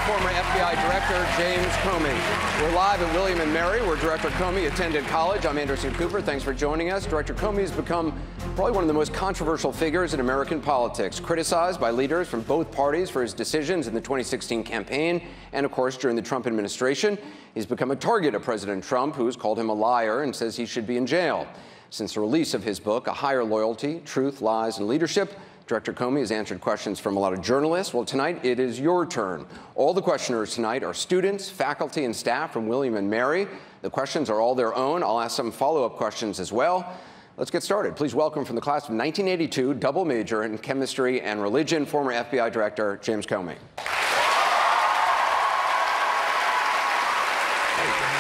former FBI Director James Comey. We're live at William and Mary, where Director Comey attended college. I'm Anderson Cooper. Thanks for joining us. Director Comey has become probably one of the most controversial figures in American politics, criticized by leaders from both parties for his decisions in the 2016 campaign and, of course, during the Trump administration. He's become a target of President Trump, who has called him a liar and says he should be in jail. Since the release of his book, A Higher Loyalty, Truth, Lies, and Leadership, Director Comey has answered questions from a lot of journalists. Well, tonight it is your turn. All the questioners tonight are students, faculty, and staff from William and Mary. The questions are all their own. I'll ask some follow-up questions as well. Let's get started. Please welcome from the class of 1982, double major in chemistry and religion, former FBI Director James Comey.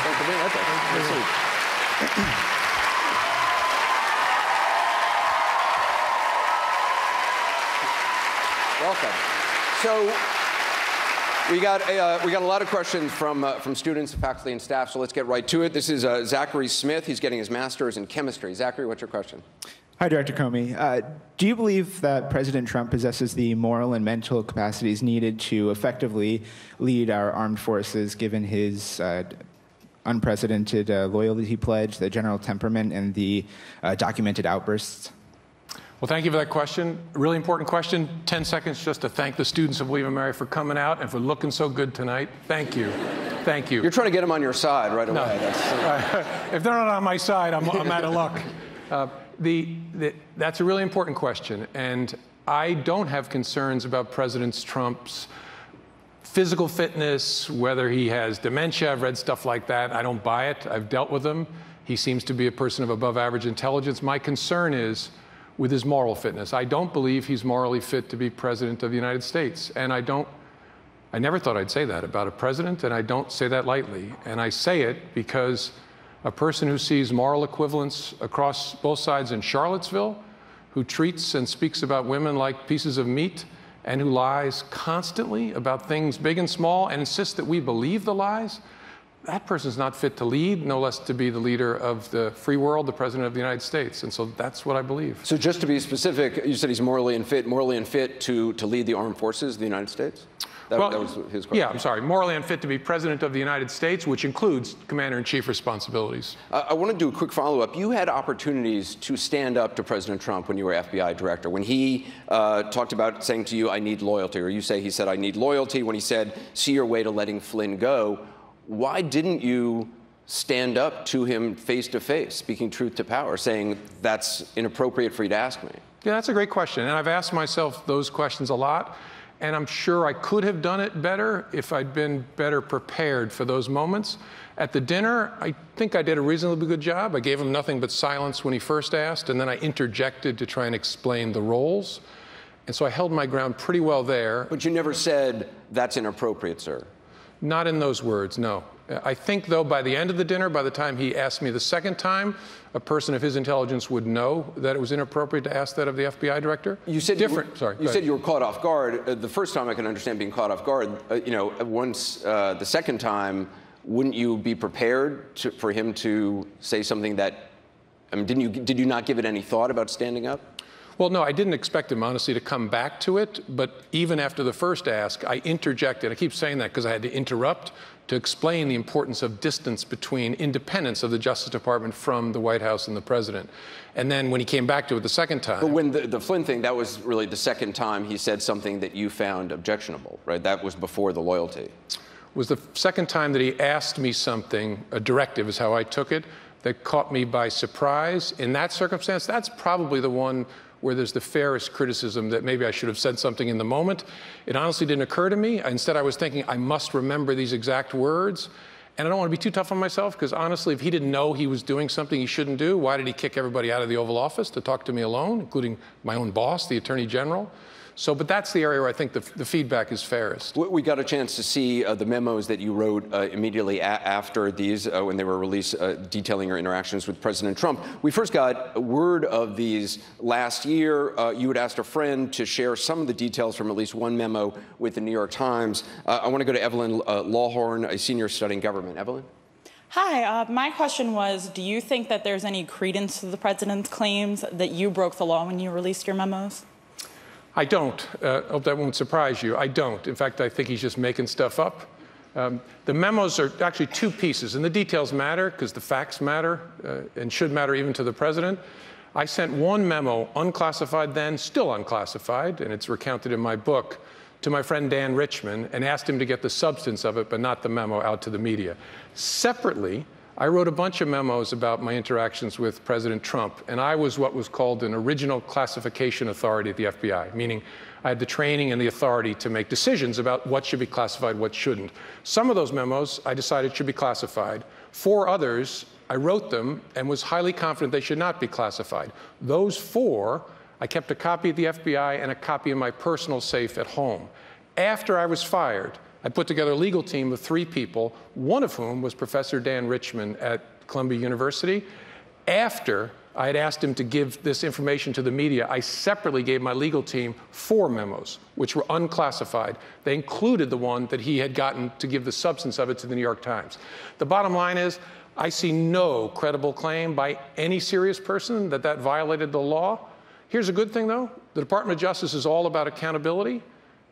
Thanks for being with us. Welcome. So we got a lot of questions from students, faculty, and staff. So let's get right to it. This is Zachary Smith. He's getting his master's in chemistry. Zachary, what's your question? Hi, Director Comey. Do you believe that President Trump possesses the moral and mental capacities needed to effectively lead our armed forces, given his unprecedented loyalty pledge, the general temperament, and the documented outbursts? Well, thank you for that question. A really important question. 10 seconds just to thank the students of William & Mary for coming out and for looking so good tonight. Thank you. Thank you. You're trying to get them on your side right away. No. If they're not on my side, I'm out of luck. That's a really important question. And I don't have concerns about President Trump's physical fitness, whether he has dementia. I've read stuff like that. I don't buy it. I've dealt with him. He seems to be a person of above average intelligence. My concern is with his moral fitness. I don't believe he's morally fit to be president of the United States. And I never thought I'd say that about a president, and I don't say that lightly. And I say it because a person who sees moral equivalence across both sides in Charlottesville, who treats and speaks about women like pieces of meat, and who lies constantly about things big and small and insists that we believe the lies, that person's not fit to lead, no less to be the leader of the free world, the president of the United States. And so that's what I believe. So just to be specific, you said he's morally unfit to lead the armed forces of the United States? That was his question. Yeah, I'm sorry. Morally unfit to be president of the United States, which includes commander-in-chief responsibilities. I want to do a quick follow-up. You had opportunities to stand up to President Trump when you were FBI director. When he talked about saying to you, I need loyalty, or you say he said, I need loyalty, when he said, see your way to letting Flynn go, why didn't you stand up to him face-to-face, speaking truth to power, saying that's inappropriate for you to ask me? Yeah, that's a great question. And I've asked myself those questions a lot. And I'm sure I could have done it better if I'd been better prepared for those moments. At the dinner, I think I did a reasonably good job. I gave him nothing but silence when he first asked, and then I interjected to try and explain the roles. And so I held my ground pretty well there. But you never said, that's inappropriate, sir. Not in those words, no. I think, though, by the end of the dinner, by the time he asked me the second time, a person of his intelligence would know that it was inappropriate to ask that of the FBI director. You said you said you were caught off guard. The first time I can understand being caught off guard. Once the second time, wouldn't you be prepared for him to say something that? I mean, did you not give it any thought about standing up? Well, no, I didn't expect him, honestly, to come back to it. But even after the first ask, I interjected. I keep saying that because I had to interrupt to explain the importance of distance between independence of the Justice Department from the White House and the president. And then when he came back to it the second time. But when the Flynn thing, that was really the second time he said something that you found objectionable, right? That was before the loyalty. Was the second time that he asked me something, a directive is how I took it, that caught me by surprise. In that circumstance, that's probably the one where there's the fairest criticism that maybe I should have said something in the moment. It honestly didn't occur to me. Instead, I was thinking, I must remember these exact words. And I don't want to be too tough on myself, because honestly, if he didn't know he was doing something he shouldn't do, why did he kick everybody out of the Oval Office to talk to me alone, including my own boss, the Attorney General? But that's the area where I think the feedback is fairest. We got a chance to see the memos that you wrote immediately after these, when they were released, detailing your interactions with President Trump. We first got word of these last year. You had asked a friend to share some of the details from at least one memo with the New York Times. I want to go to Evelyn Lawhorn, a senior studying government. Evelyn? Hi, my question was, do you think that there's any credence to the president's claims that you broke the law when you released your memos? I don't. Hope that won't surprise you. I don't. In fact, I think he's just making stuff up. The memos are actually two pieces, and the details matter because the facts matter and should matter even to the president. I sent one memo, unclassified then, still unclassified, and it's recounted in my book, to my friend Dan Richman and asked him to get the substance of it, but not the memo, out to the media. Separately, I wrote a bunch of memos about my interactions with President Trump, and I was what was called an original classification authority at the FBI, meaning I had the training and the authority to make decisions about what should be classified, what shouldn't. Some of those memos I decided should be classified. 4 others, I wrote them and was highly confident they should not be classified. Those 4, I kept a copy at the FBI and a copy in my personal safe at home. After I was fired, I put together a legal team of 3 people, one of whom was Professor Dan Richman at Columbia University. After I had asked him to give this information to the media, I separately gave my legal team 4 memos, which were unclassified. They included the one that he had gotten to give the substance of it to the New York Times. The bottom line is, I see no credible claim by any serious person that that violated the law. Here's a good thing, though. The Department of Justice is all about accountability.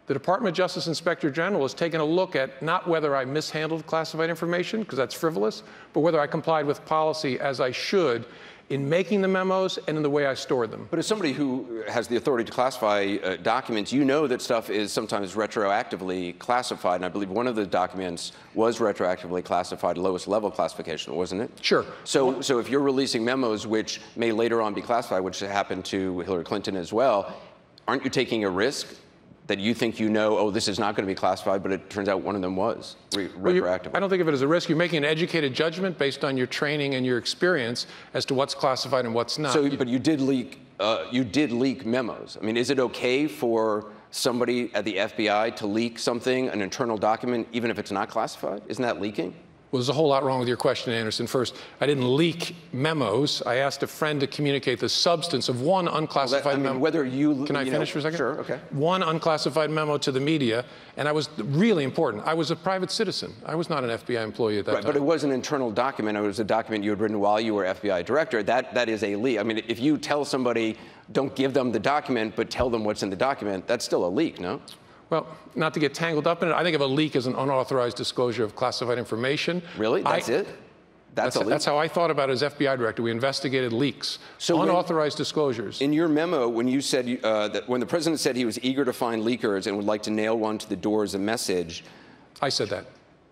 The Department of Justice Inspector General has taken a look at not whether I mishandled classified information, because that's frivolous, but whether I complied with policy as I should in making the memos and in the way I stored them. But as somebody who has the authority to classify documents, you know that stuff is sometimes retroactively classified, and I believe one of the documents was retroactively classified, lowest level classification, wasn't it? Sure. So if you're releasing memos which may later on be classified, which happened to Hillary Clinton as well, aren't you taking a risk that you think you know, oh, this is not going to be classified, but it turns out one of them was retroactively? I don't think of it as a risk. You're making an educated judgment based on your training and your experience as to what's classified and what's not. So, but you did leak memos. I mean, is it okay for somebody at the FBI to leak something, an internal document, even if it's not classified? Isn't that leaking? Well, there's a whole lot wrong with your question, Anderson. First, I didn't leak memos. I asked a friend to communicate the substance of one unclassified memo. Whether you... Can I finish for a second? Sure, okay. One unclassified memo to the media, and I was really important. I was a private citizen. I was not an FBI employee at that time. But it was an internal document. It was a document you had written while you were FBI director. That is a leak. I mean, if you tell somebody, don't give them the document, but tell them what's in the document, that's still a leak, no? Well, not to get tangled up in it, I think of a leak as an unauthorized disclosure of classified information. Really? That's it? That's a leak? That's how I thought about it as FBI director. We investigated leaks, so unauthorized disclosures. In your memo, when you said that when the president said he was eager to find leakers and would like to nail one to the door as a message, I said that.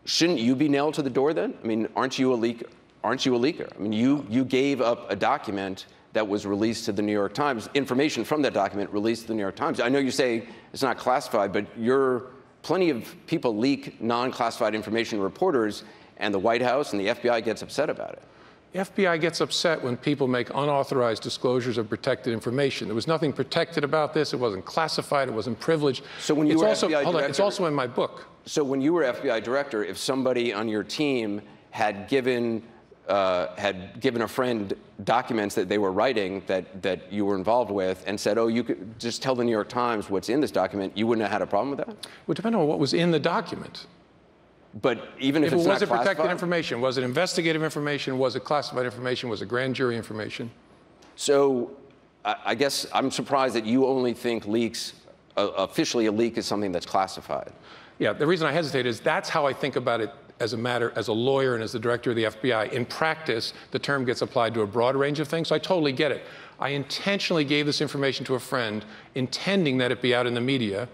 Shouldn't you be nailed to the door then? I mean, aren't you a leaker? I mean, you gave up a document that was released to the New York Times, information from that document released to the New York Times. I know you say it's not classified, but plenty of people leak non-classified information to reporters, and the White House and the FBI gets upset about it. The FBI gets upset when people make unauthorized disclosures of protected information. There was nothing protected about this. It wasn't classified. It wasn't privileged. So when you were FBI director, hold on, it's also in my book. So when you were FBI director, if somebody on your team had given a friend documents that they were writing that you were involved with and said, oh, you could just tell the New York Times what's in this document, you wouldn't have had a problem with that? Well, depending on what was in the document. But even if it's not classified? Was it protected information? Was it investigative information? Was it classified information? Was it grand jury information? So I guess I'm surprised that you only think leaks, officially a leak is something that's classified. Yeah, the reason I hesitate is that's how I think about it as a lawyer and as the director of the FBI. In practice, the term gets applied to a broad range of things, so I totally get it. I intentionally gave this information to a friend, intending that it be out in the media.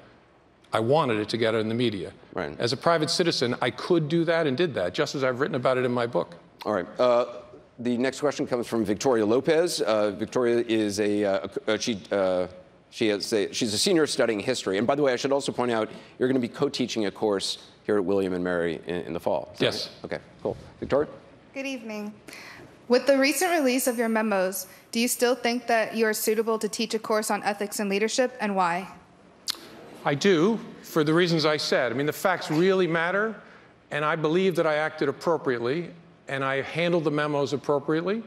I wanted it to get out in the media. Right. As a private citizen, I could do that and did that, just as I've written about it in my book. All right. The next question comes from Victoria Lopez. Victoria is she's a senior studying history. And by the way, I should also point out, you're going to be co-teaching a course here at William & Mary in the fall. Yes. Right? Okay, cool. Victoria? Good evening. With the recent release of your memos, do you still think that you are suitable to teach a course on ethics and leadership, and why? I do, for the reasons I said. I mean, the facts really matter, and I believe that I acted appropriately, and I handled the memos appropriately,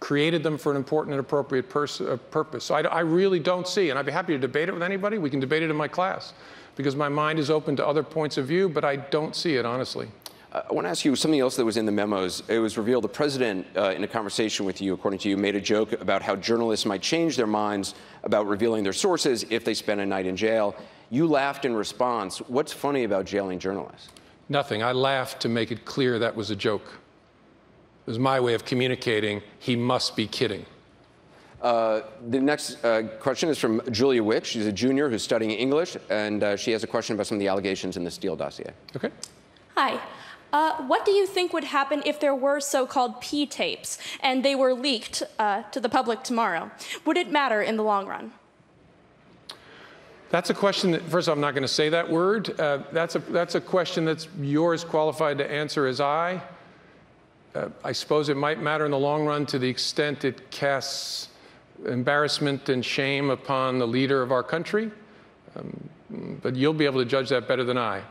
created them for an important and appropriate purpose. So I really don't see, and I'd be happy to debate it with anybody. We can debate it in my class, because my mind is open to other points of view, but I don't see it, honestly. I want to ask you something else that was in the memos. It was revealed the president, in a conversation with you, according to you, made a joke about how journalists might change their minds about revealing their sources if they spend a night in jail. You laughed in response. What's funny about jailing journalists? Nothing. I laughed to make it clear that was a joke. It was my way of communicating he must be kidding. The next question is from Julia Wick. She's a junior who's studying English, and she has a question about some of the allegations in the Steele dossier. Okay. Hi. What do you think would happen if there were so-called P tapes and they were leaked to the public tomorrow? Would it matter in the long run? That's a question that, first of all, I'm not going to say that word. That's a question that's you're as qualified to answer as I. I suppose it might matter in the long run to the extent it casts embarrassment and shame upon the leader of our country. But you'll be able to judge that better than I.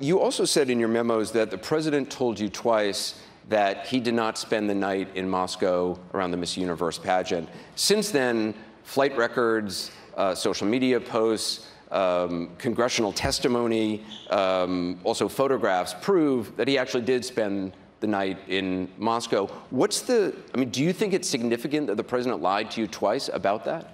You also said in your memos that the president told you twice that he did not spend the night in Moscow around the Miss Universe pageant. Since then, flight records, social media posts, congressional testimony, also photographs prove that he actually did spend the night in Moscow. Do you think it's significant that the president lied to you twice about that?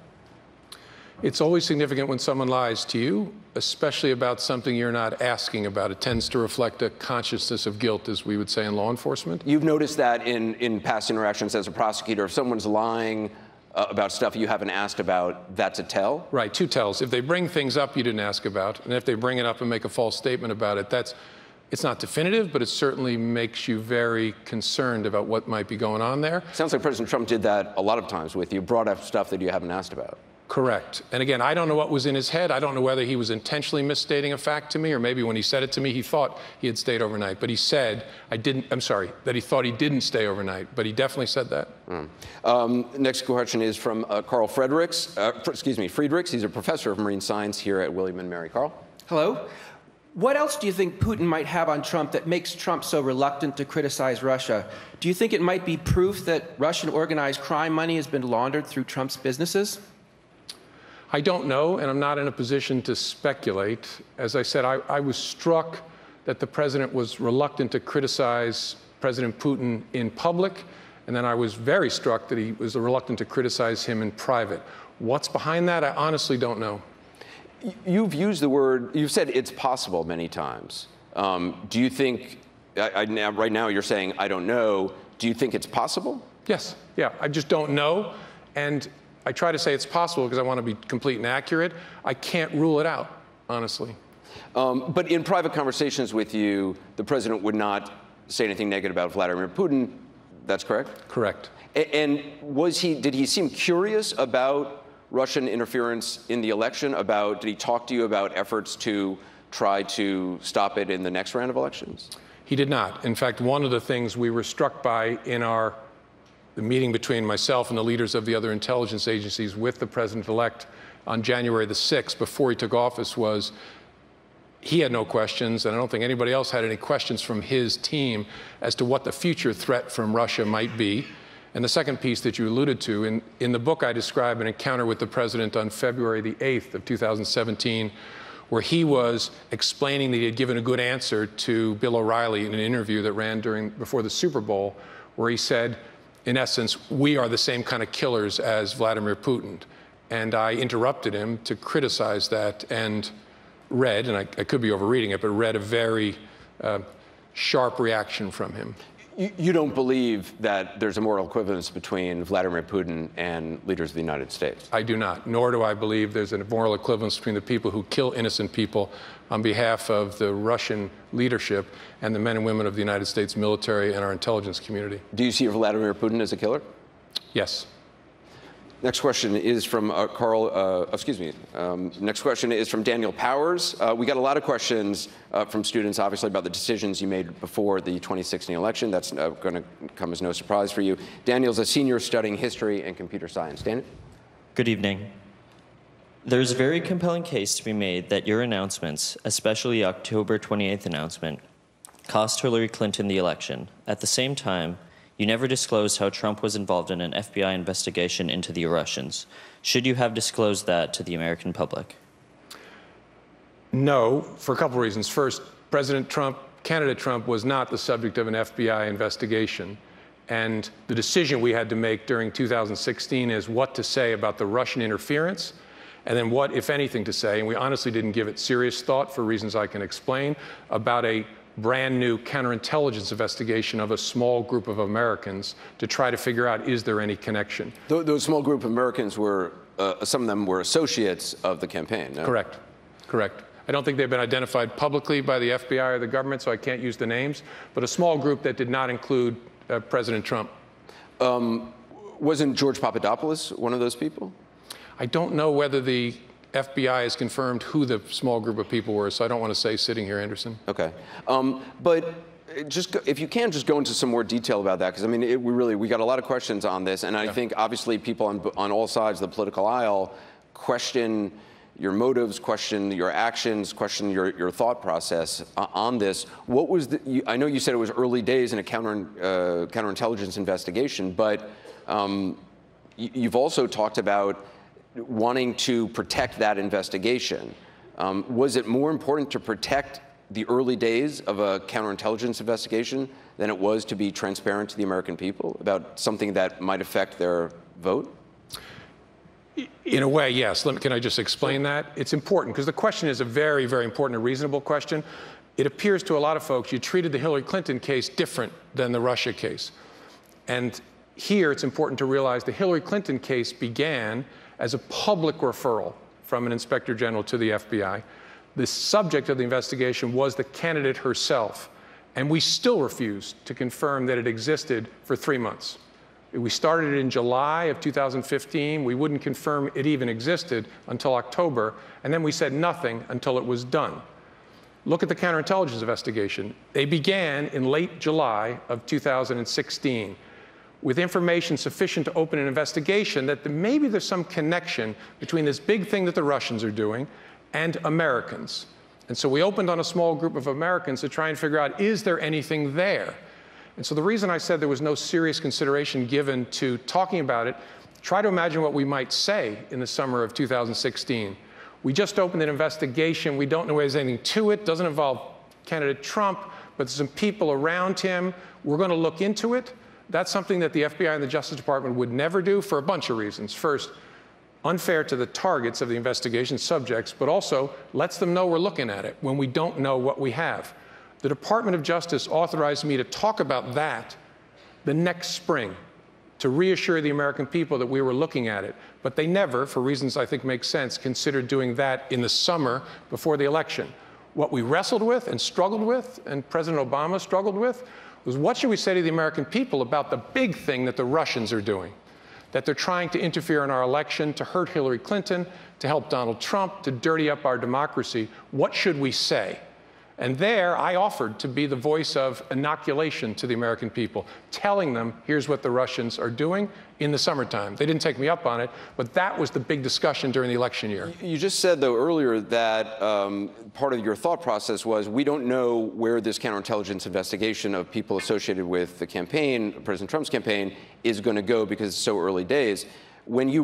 It's always significant when someone lies to you, especially about something you're not asking about. It tends to reflect a consciousness of guilt, as we would say in law enforcement. You've noticed that in past interactions as a prosecutor. If someone's lying about stuff you haven't asked about, that's a tell? Right, two tells. If they bring things up you didn't ask about, and if they bring it up and make a false statement about it, it's not definitive, but it certainly makes you very concerned about what might be going on there. Sounds like President Trump did that a lot of times with you, brought up stuff that you haven't asked about. Correct. And again, I don't know what was in his head. I don't know whether he was intentionally misstating a fact to me, or maybe when he said it to me, he thought he had stayed overnight. But he said, that he thought he didn't stay overnight. But he definitely said that. Next question is from Carl Friedrichs. He's a professor of marine science here at William & Mary. Carl? Hello. What else do you think Putin might have on Trump that makes Trump so reluctant to criticize Russia? Do you think it might be proof that Russian organized crime money has been laundered through Trump's businesses? I don't know, and I'm not in a position to speculate. As I said, I was struck that the president was reluctant to criticize President Putin in public, and then I was very struck that he was reluctant to criticize him in private. What's behind that? I honestly don't know. You've used the word, you've said it's possible many times. Do you think, right now you're saying, I don't know. Do you think it's possible? Yes, yeah, I just don't know. And I try to say it's possible because I want to be complete and accurate. I can't rule it out, honestly. But in private conversations with you, the president would not say anything negative about Vladimir Putin. That's correct? Correct. And did he seem curious about Russian interference in the election? Did he talk to you about efforts to try to stop it in the next round of elections? He did not. In fact, one of the things we were struck by in the meeting between myself and the leaders of the other intelligence agencies with the president-elect on January the 6th, before he took office, was he had no questions, and I don't think anybody else had any questions from his team as to what the future threat from Russia might be. And the second piece that you alluded to, in the book I describe an encounter with the president on February the 8th of 2017, where he was explaining that he had given a good answer to Bill O'Reilly in an interview that ran before the Super Bowl, where he said, in essence, we are the same kind of killers as Vladimir Putin. And I interrupted him to criticize that and read, and I could be overreading it, but read a very sharp reaction from him. You don't believe that there's a moral equivalence between Vladimir Putin and leaders of the United States? I do not, nor do I believe there's a moral equivalence between the people who kill innocent people on behalf of the Russian leadership and the men and women of the United States military and our intelligence community. Do you see Vladimir Putin as a killer? Yes. Next question is from next question is from Daniel Powers. We got a lot of questions from students, obviously, about the decisions you made before the 2016 election. That's going to come as no surprise for you. Daniel's a senior studying history and computer science. Daniel? Good evening. There's a very compelling case to be made that your announcements, especially the October 28th announcement, cost Hillary Clinton the election. At the same time, you never disclosed how Trump was involved in an FBI investigation into the Russians. Should you have disclosed that to the American public? No, for a couple reasons. First, President Trump candidate Trump was not the subject of an FBI investigation. And the decision we had to make during 2016 is what to say about the Russian interference, and then what, if anything, to say, and we honestly didn't give it serious thought for reasons I can explain, about a brand new counterintelligence investigation of a small group of Americans to try to figure out, is there any connection? Those small group of Americans were, some of them were associates of the campaign, no? Correct. Correct. I don't think they've been identified publicly by the FBI or the government, so I can't use the names, but a small group that did not include President Trump. Wasn't George Papadopoulos one of those people? I don't know whether the FBI has confirmed who the small group of people were, so I don't want to say sitting here, Anderson. Okay. But just if you can, just go into some more detail about that, because I mean, we got a lot of questions on this, and I think obviously people on all sides of the political aisle question your motives, question your actions, question your thought process on this. What was I know you said it was early days in a counterintelligence investigation, but you've also talked about wanting to protect that investigation. Was it more important to protect the early days of a counterintelligence investigation than it was to be transparent to the American people about something that might affect their vote? In a way, yes. Can I just explain that? It's important because the question is a very, very important and reasonable question. It appears to a lot of folks you treated the Hillary Clinton case different than the Russia case. And here it's important to realize the Hillary Clinton case began as a public referral from an inspector general to the FBI. The subject of the investigation was the candidate herself, and we still refuse to confirm that it existed for 3 months. We started it in July of 2015. We wouldn't confirm it even existed until October, and then we said nothing until it was done. Look at the counterintelligence investigation. They began in late July of 2016 with information sufficient to open an investigation that maybe there's some connection between this big thing that the Russians are doing and Americans. And so we opened on a small group of Americans to try and figure out, is there anything there? And so the reason I said there was no serious consideration given to talking about it, try to imagine what we might say in the summer of 2016. We just opened an investigation. We don't know whether there's anything to it. It doesn't involve candidate Trump, but there's some people around him. We're going to look into it. That's something that the FBI and the Justice Department would never do for a bunch of reasons. First, unfair to the targets of the investigation subjects, but also lets them know we're looking at it when we don't know what we have. The Department of Justice authorized me to talk about that the next spring to reassure the American people that we were looking at it. But they never, for reasons I think make sense, considered doing that in the summer before the election. What we wrestled with and struggled with, and President Obama struggled with, was what should we say to the American people about the big thing that the Russians are doing? That they're trying to interfere in our election, to hurt Hillary Clinton, to help Donald Trump, to dirty up our democracy. What should we say? And there, I offered to be the voice of inoculation to the American people, telling them, here's what the Russians are doing in the summertime. They didn't take me up on it, but that was the big discussion during the election year. You just said, though, earlier that part of your thought process was we don't know where this counterintelligence investigation of people associated with the campaign, President Trump's campaign, is going to go because it's so early days. When you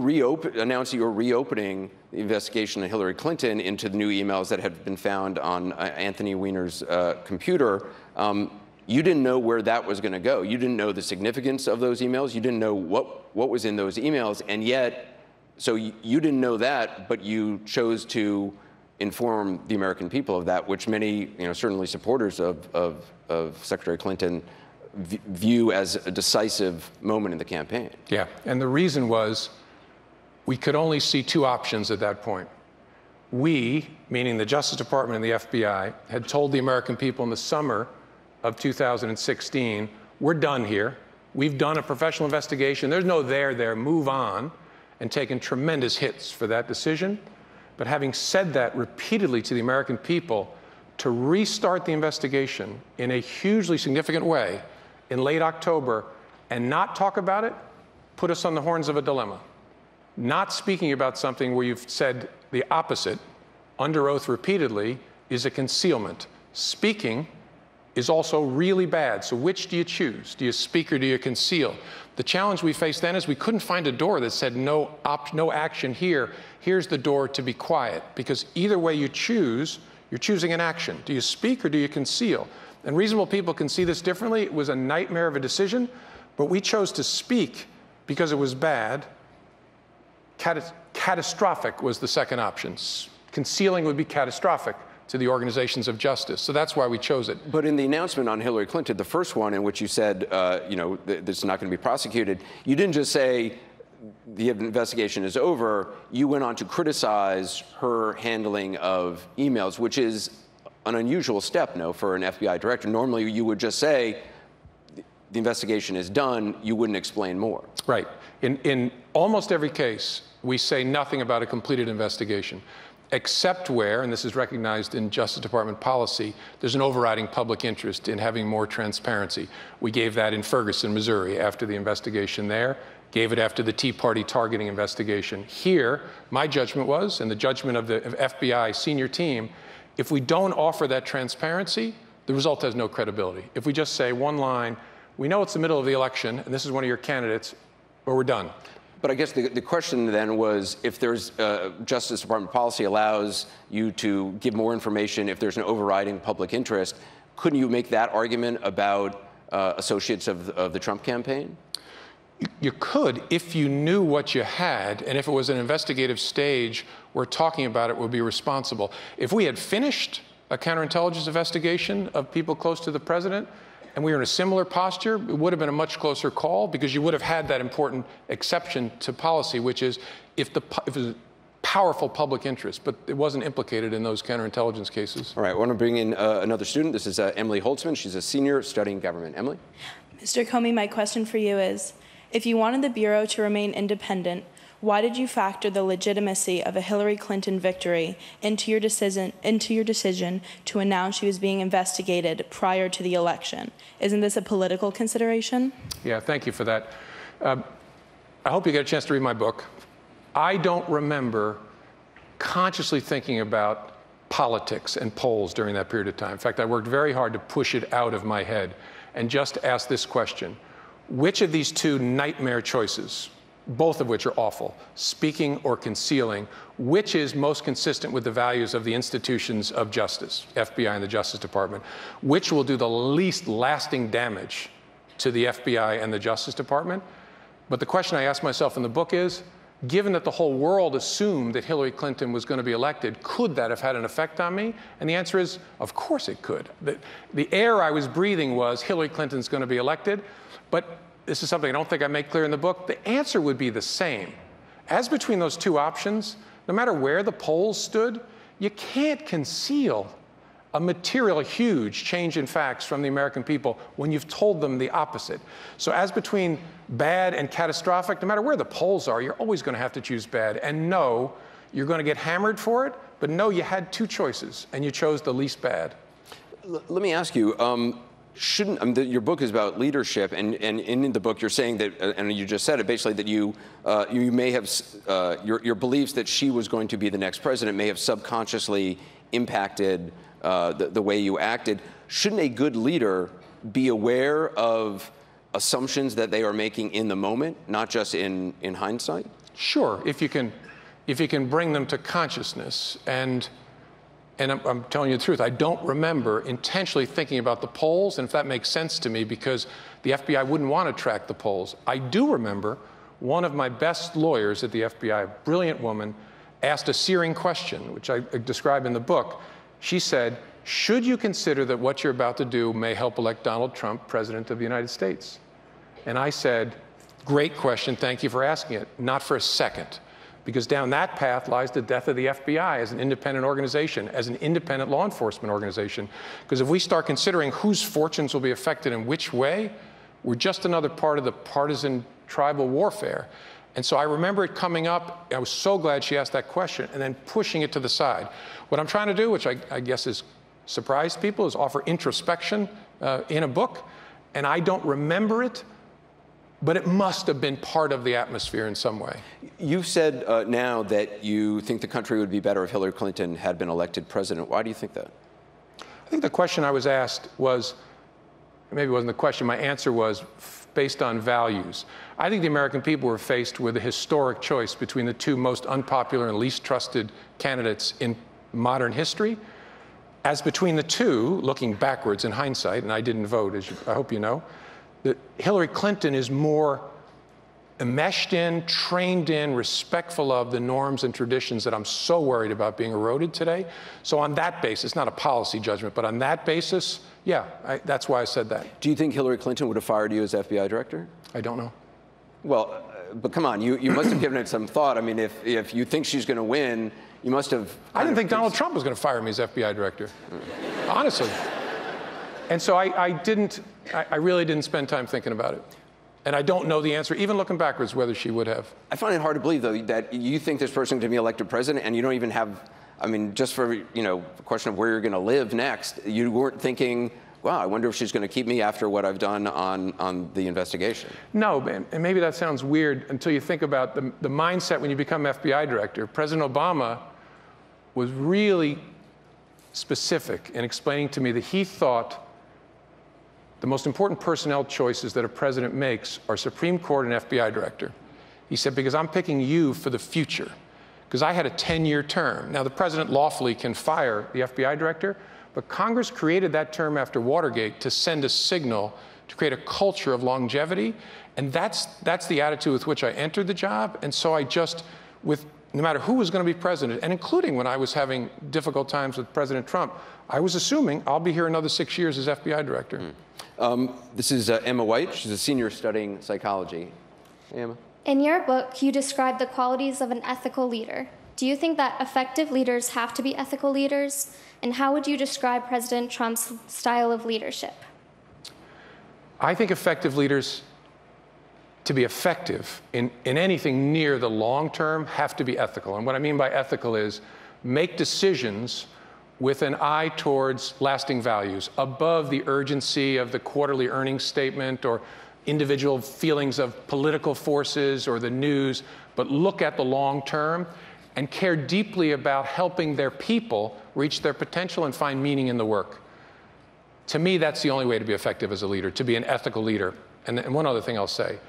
announced that you were reopening the investigation of Hillary Clinton into the new emails that had been found on Anthony Weiner's computer, you didn't know where that was going to go. You didn't know the significance of those emails. You didn't know what was in those emails. And yet, so you didn't know that, but you chose to inform the American people of that, which many, certainly supporters of Secretary Clinton view as a decisive moment in the campaign. Yeah, and the reason was we could only see two options at that point. We, meaning the Justice Department and the FBI, had told the American people in the summer of 2016, we're done here. We've done a professional investigation. There's no there, move on, and taken tremendous hits for that decision. But having said that repeatedly to the American people, to restart the investigation in a hugely significant way in late October and not talk about it put us on the horns of a dilemma. Not speaking about something where you've said the opposite, under oath repeatedly, is a concealment. Speaking is also really bad. So which do you choose? Do you speak or do you conceal? The challenge we faced then is we couldn't find a door that said no action here. Here's the door to be quiet. Because either way you choose, You're choosing an action. Do you speak or do you conceal? And reasonable people can see this differently. It was a nightmare of a decision, but we chose to speak because it was bad. Catastrophic was the second option. Concealing would be catastrophic to the organizations of justice. So that's why we chose it. But in the announcement on Hillary Clinton, the first one in which you said, this is not going to be prosecuted, you didn't just say the investigation is over. You went on to criticize her handling of emails, which is an unusual step, no, for an FBI director. Normally, you would just say the investigation is done. You wouldn't explain more. Right. In almost every case, we say nothing about a completed investigation, except where, and this is recognized in Justice Department policy, there's an overriding public interest in having more transparency. We gave that in Ferguson, Missouri, after the investigation there, gave it after the Tea Party targeting investigation. Here, my judgment was, and the judgment of the FBI senior team, if we don't offer that transparency, the result has no credibility. If we just say one line, we know it's the middle of the election, and this is one of your candidates, but we're done. But I guess the question then was, if there's Justice Department policy allows you to give more information if there's an overriding public interest, couldn't you make that argument about associates of the Trump campaign? You could if you knew what you had, and if it was an investigative stage where talking about it would be responsible. If we had finished a counterintelligence investigation of people close to the president, and we were in a similar posture, it would have been a much closer call, because you would have had that important exception to policy, which is if it was a powerful public interest, but it wasn't implicated in those counterintelligence cases. All right, I want to bring in another student. This is Emily Holtzman. She's a senior studying government. Emily? Mr. Comey, my question for you is, if you wanted the Bureau to remain independent, why did you factor the legitimacy of a Hillary Clinton victory into your decision to announce she was being investigated prior to the election? Isn't this a political consideration? Yeah, thank you for that. I hope you get a chance to read my book. I don't remember consciously thinking about politics and polls during that period of time. In fact, I worked very hard to push it out of my head and just ask this question: which of these two nightmare choices, both of which are awful, speaking or concealing, which is most consistent with the values of the institutions of justice, FBI and the Justice Department, which will do the least lasting damage to the FBI and the Justice Department? But the question I asked myself in the book is, given that the whole world assumed that Hillary Clinton was going to be elected, could that have had an effect on me? And the answer is, of course it could. The air I was breathing was Hillary Clinton's going to be elected, but this is something I don't think I make clear in the book. The answer would be the same. As between those two options, no matter where the polls stood, you can't conceal a material, huge change in facts from the American people when you've told them the opposite. So as between bad and catastrophic, no matter where the polls are, you're always going to have to choose bad. And no, you're going to get hammered for it, but no, you had two choices, and you chose the least bad. Let me ask you, your book is about leadership, and in the book you're saying that, and you just said it basically, that you may have your beliefs that she was going to be the next president may have subconsciously impacted the way you acted. Shouldn't a good leader be aware of assumptions that they are making in the moment, not just in hindsight? Sure, if you can bring them to consciousness. And I'm telling you the truth, I don't remember intentionally thinking about the polls, and if that makes sense to me, because the FBI wouldn't want to track the polls. I do remember one of my best lawyers at the FBI, a brilliant woman, asked a searing question, which I describe in the book. She said, should you consider that what you're about to do may help elect Donald Trump president of the United States? And I said, great question, thank you for asking it. Not for a second. Because down that path lies the death of the FBI as an independent organization, as an independent law enforcement organization. Because if we start considering whose fortunes will be affected in which way, we're just another part of the partisan tribal warfare. And so I remember it coming up. I was so glad she asked that question, and then pushing it to the side. What I'm trying to do, which I guess has surprised people, is offer introspection in a book. And I don't remember it, but it must have been part of the atmosphere in some way. You've said now that you think the country would be better if Hillary Clinton had been elected president. Why do you think that? I think the question I was asked was, maybe it wasn't the question, my answer was based on values. I think the American people were faced with a historic choice between the two most unpopular and least trusted candidates in modern history. as between the two, looking backwards in hindsight, and I didn't vote, as I hope you know, that Hillary Clinton is more enmeshed in, trained in, respectful of the norms and traditions that I'm so worried about being eroded today. So on that basis, not a policy judgment, but on that basis, yeah, that's why I said that. Do you think Hillary Clinton would have fired you as FBI director? I don't know. Well, but come on, you must have given it some thought. I mean, if you think she's going to win, you must have... I didn't think Donald Trump was going to fire me as FBI director, honestly. And so I really didn't spend time thinking about it. And I don't know the answer, even looking backwards, whether she would have. I find it hard to believe, though, that you think this person can be elected president and you don't even have, I mean, just for, a question of where you're going to live next, you weren't thinking, wow, I wonder if she's going to keep me after what I've done on the investigation. No, and maybe that sounds weird until you think about the mindset when you become FBI director. President Obama was really specific in explaining to me that he thought the most important personnel choices that a president makes are Supreme Court and FBI director. He said, because I'm picking you for the future, because I had a 10-year term. Now, the president lawfully can fire the FBI director, but Congress created that term after Watergate to send a signal, to create a culture of longevity, and that's the attitude with which I entered the job. And so I just, no matter who was going to be president, and including when I was having difficult times with President Trump, I was assuming I'll be here another 6 years as FBI director. This is Emma White. She's a senior studying psychology. Hey, Emma. In your book, you describe the qualities of an ethical leader. Do you think that effective leaders have to be ethical leaders? And how would you describe President Trump's style of leadership? I think effective leaders, to be effective in anything near the long term, have to be ethical. And what I mean by ethical is make decisions with an eye towards lasting values, above the urgency of the quarterly earnings statement or individual feelings of political forces or the news, but look at the long term and care deeply about helping their people reach their potential and find meaning in the work. To me, that's the only way to be effective as a leader, to be an ethical leader. And one other thing I'll say,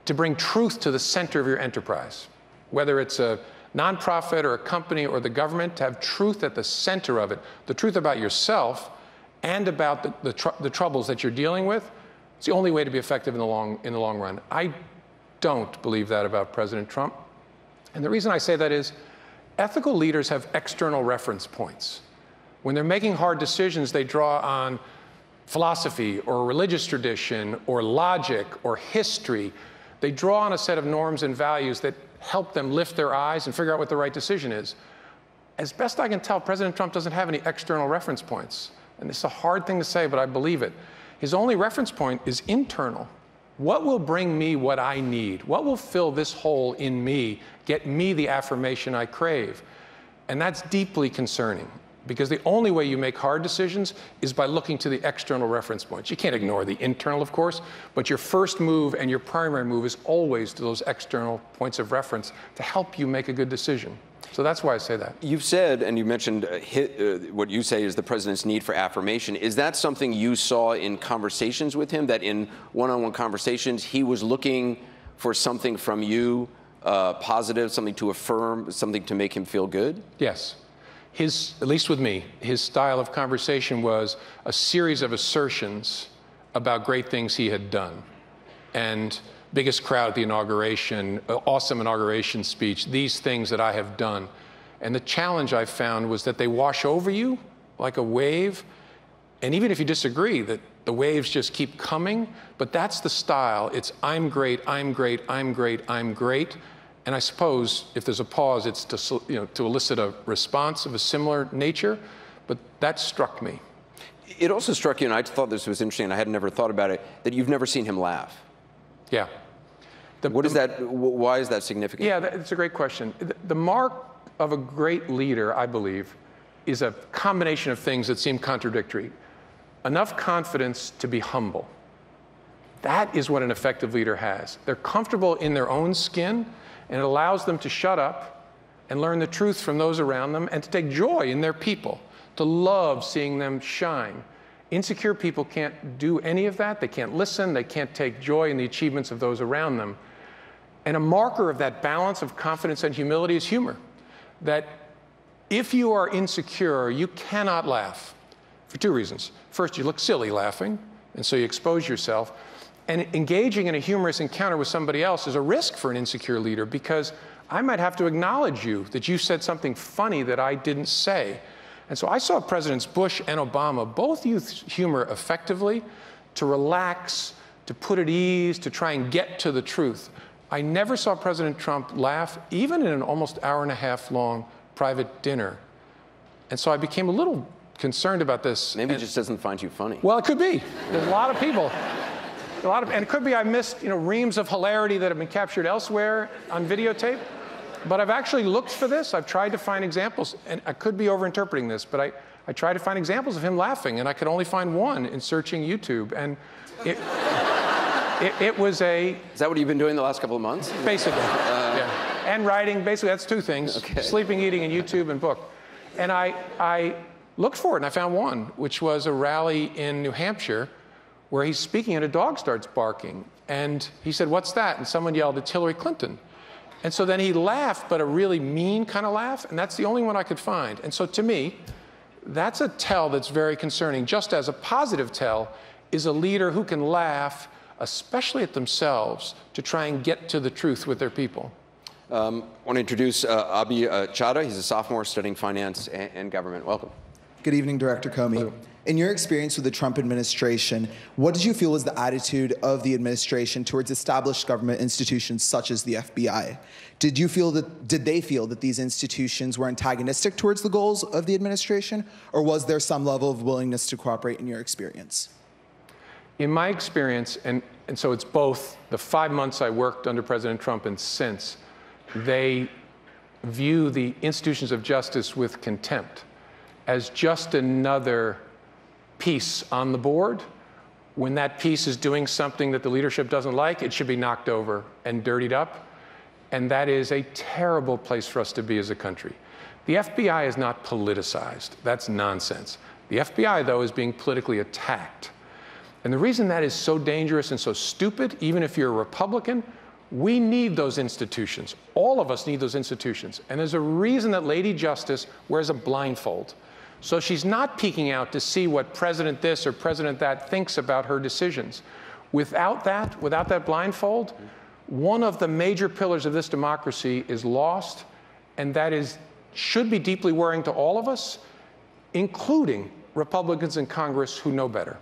to bring truth to the center of your enterprise, whether it's a nonprofit or a company or the government, to have truth at the center of it, the truth about yourself and about the troubles that you're dealing with. It's the only way to be effective in the long run. I don't believe that about President Trump. And the reason I say that is ethical leaders have external reference points. When they're making hard decisions, they draw on philosophy or religious tradition or logic or history. They draw on a set of norms and values that help them lift their eyes and figure out what the right decision is. As best I can tell, President Trump doesn't have any external reference points. And it's a hard thing to say, but I believe it. His only reference point is internal. What will bring me what I need? What will fill this hole in me, get me the affirmation I crave? And that's deeply concerning, because the only way you make hard decisions is by looking to the external reference points. You can't ignore the internal, of course, but your first move and your primary move is always to those external points of reference to help you make a good decision. So that's why I say that. You've said, and you mentioned what you say is the president's need for affirmation. Is that something you saw in conversations with him, that in one-on-one conversations, he was looking for something from you, positive, something to affirm, something to make him feel good? Yes. At least with me, his style of conversation was a series of assertions about great things he had done. And biggest crowd at the inauguration, awesome inauguration speech, these things that I have done. And the challenge I found was that they wash over you like a wave. And even if you disagree, that the waves just keep coming. But that's the style. It's I'm great, I'm great, I'm great, I'm great. And I suppose if there's a pause, it's to elicit a response of a similar nature. But that struck me. It also struck you, and I thought this was interesting, and I had never thought about it, that you've never seen him laugh. Yeah. Why is that significant? Yeah, it's a great question. The mark of a great leader, I believe, is a combination of things that seem contradictory. Enough confidence to be humble. That is what an effective leader has. They're comfortable in their own skin, and it allows them to shut up and learn the truth from those around them and to take joy in their people, to love seeing them shine. Insecure people can't do any of that. They can't listen. They can't take joy in the achievements of those around them. And a marker of that balance of confidence and humility is humor. That if you are insecure, you cannot laugh for two reasons. First, you look silly laughing, and so you expose yourself. And engaging in a humorous encounter with somebody else is a risk for an insecure leader, because I might have to acknowledge you, that you said something funny that I didn't say. And so I saw Presidents Bush and Obama both use humor effectively to relax, to put at ease, to try and get to the truth. I never saw President Trump laugh, even in an almost hour-and-a-half long private dinner. And so I became a little concerned about this. Maybe he just doesn't find you funny. Well, it could be. There's a lot of people. And it could be I missed, reams of hilarity that have been captured elsewhere on videotape. But I've actually looked for this. I've tried to find examples, and I could be overinterpreting this, but I tried to find examples of him laughing, and I could only find one in searching YouTube. And it was a... Is that what you've been doing the last couple of months? Basically, yeah. And writing, basically that's two things. Okay. Sleeping, eating, and YouTube and book. And I looked for it, and I found one, which was a rally in New Hampshire where he's speaking and a dog starts barking. And he said, "What's that?" And someone yelled, "It's Hillary Clinton." And so then he laughed, but a really mean kind of laugh, and that's the only one I could find. And so to me, that's a tell that's very concerning. Just as a positive tell is a leader who can laugh, especially at themselves, to try and get to the truth with their people. I want to introduce Abi Chadha. He's a sophomore studying finance and government. Welcome. Good evening, Director Comey. Hello. In your experience with the Trump administration, what did you feel was the attitude of the administration towards established government institutions such as the FBI? Did they feel that these institutions were antagonistic towards the goals of the administration, or was there some level of willingness to cooperate in your experience? In my experience, and so it's both the 5 months I worked under President Trump and since, they view the institutions of justice with contempt as just another piece on the board. When that piece is doing something that the leadership doesn't like, it should be knocked over and dirtied up. And that is a terrible place for us to be as a country. The FBI is not politicized. That's nonsense. The FBI, though, is being politically attacked. And the reason that is so dangerous and so stupid, even if you're a Republican, we need those institutions. All of us need those institutions. And there's a reason that Lady Justice wears a blindfold. So she's not peeking out to see what President this or President that thinks about her decisions. Without that blindfold, one of the major pillars of this democracy is lost, and that should be deeply worrying to all of us, including Republicans in Congress who know better.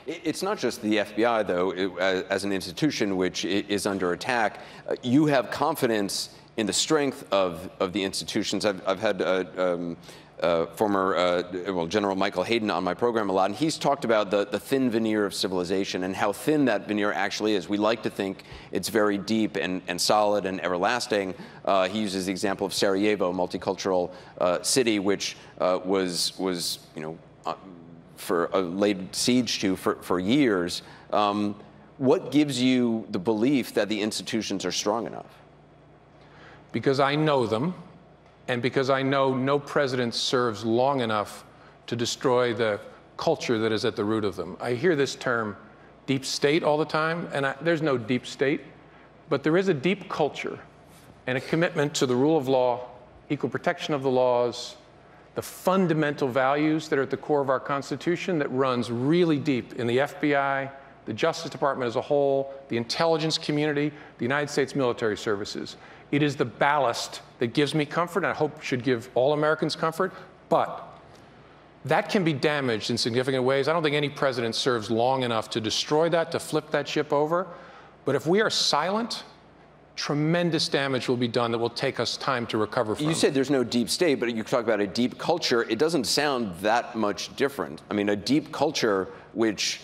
It's not just the FBI, though, as an institution which is under attack. You have confidence in the strength of the institutions. I've had former General Michael Hayden on my program a lot, and he's talked about the thin veneer of civilization and how thin that veneer actually is. We like to think it's very deep and solid and everlasting. He uses the example of Sarajevo, a multicultural city, which was laid siege to for years. What gives you the belief that the institutions are strong enough? Because I know them, and because I know no president serves long enough to destroy the culture that is at the root of them. I hear this term deep state all the time, and there's no deep state, but there is a deep culture and a commitment to the rule of law, equal protection of the laws, the fundamental values that are at the core of our Constitution that runs really deep in the FBI, the Justice Department as a whole, the intelligence community, the United States military services. It is the ballast that gives me comfort, and I hope should give all Americans comfort, but that can be damaged in significant ways. I don't think any president serves long enough to destroy that, to flip that ship over. But if we are silent, tremendous damage will be done that will take us time to recover from. You said there's no deep state, but you talk about a deep culture. It doesn't sound that much different. I mean, a deep culture which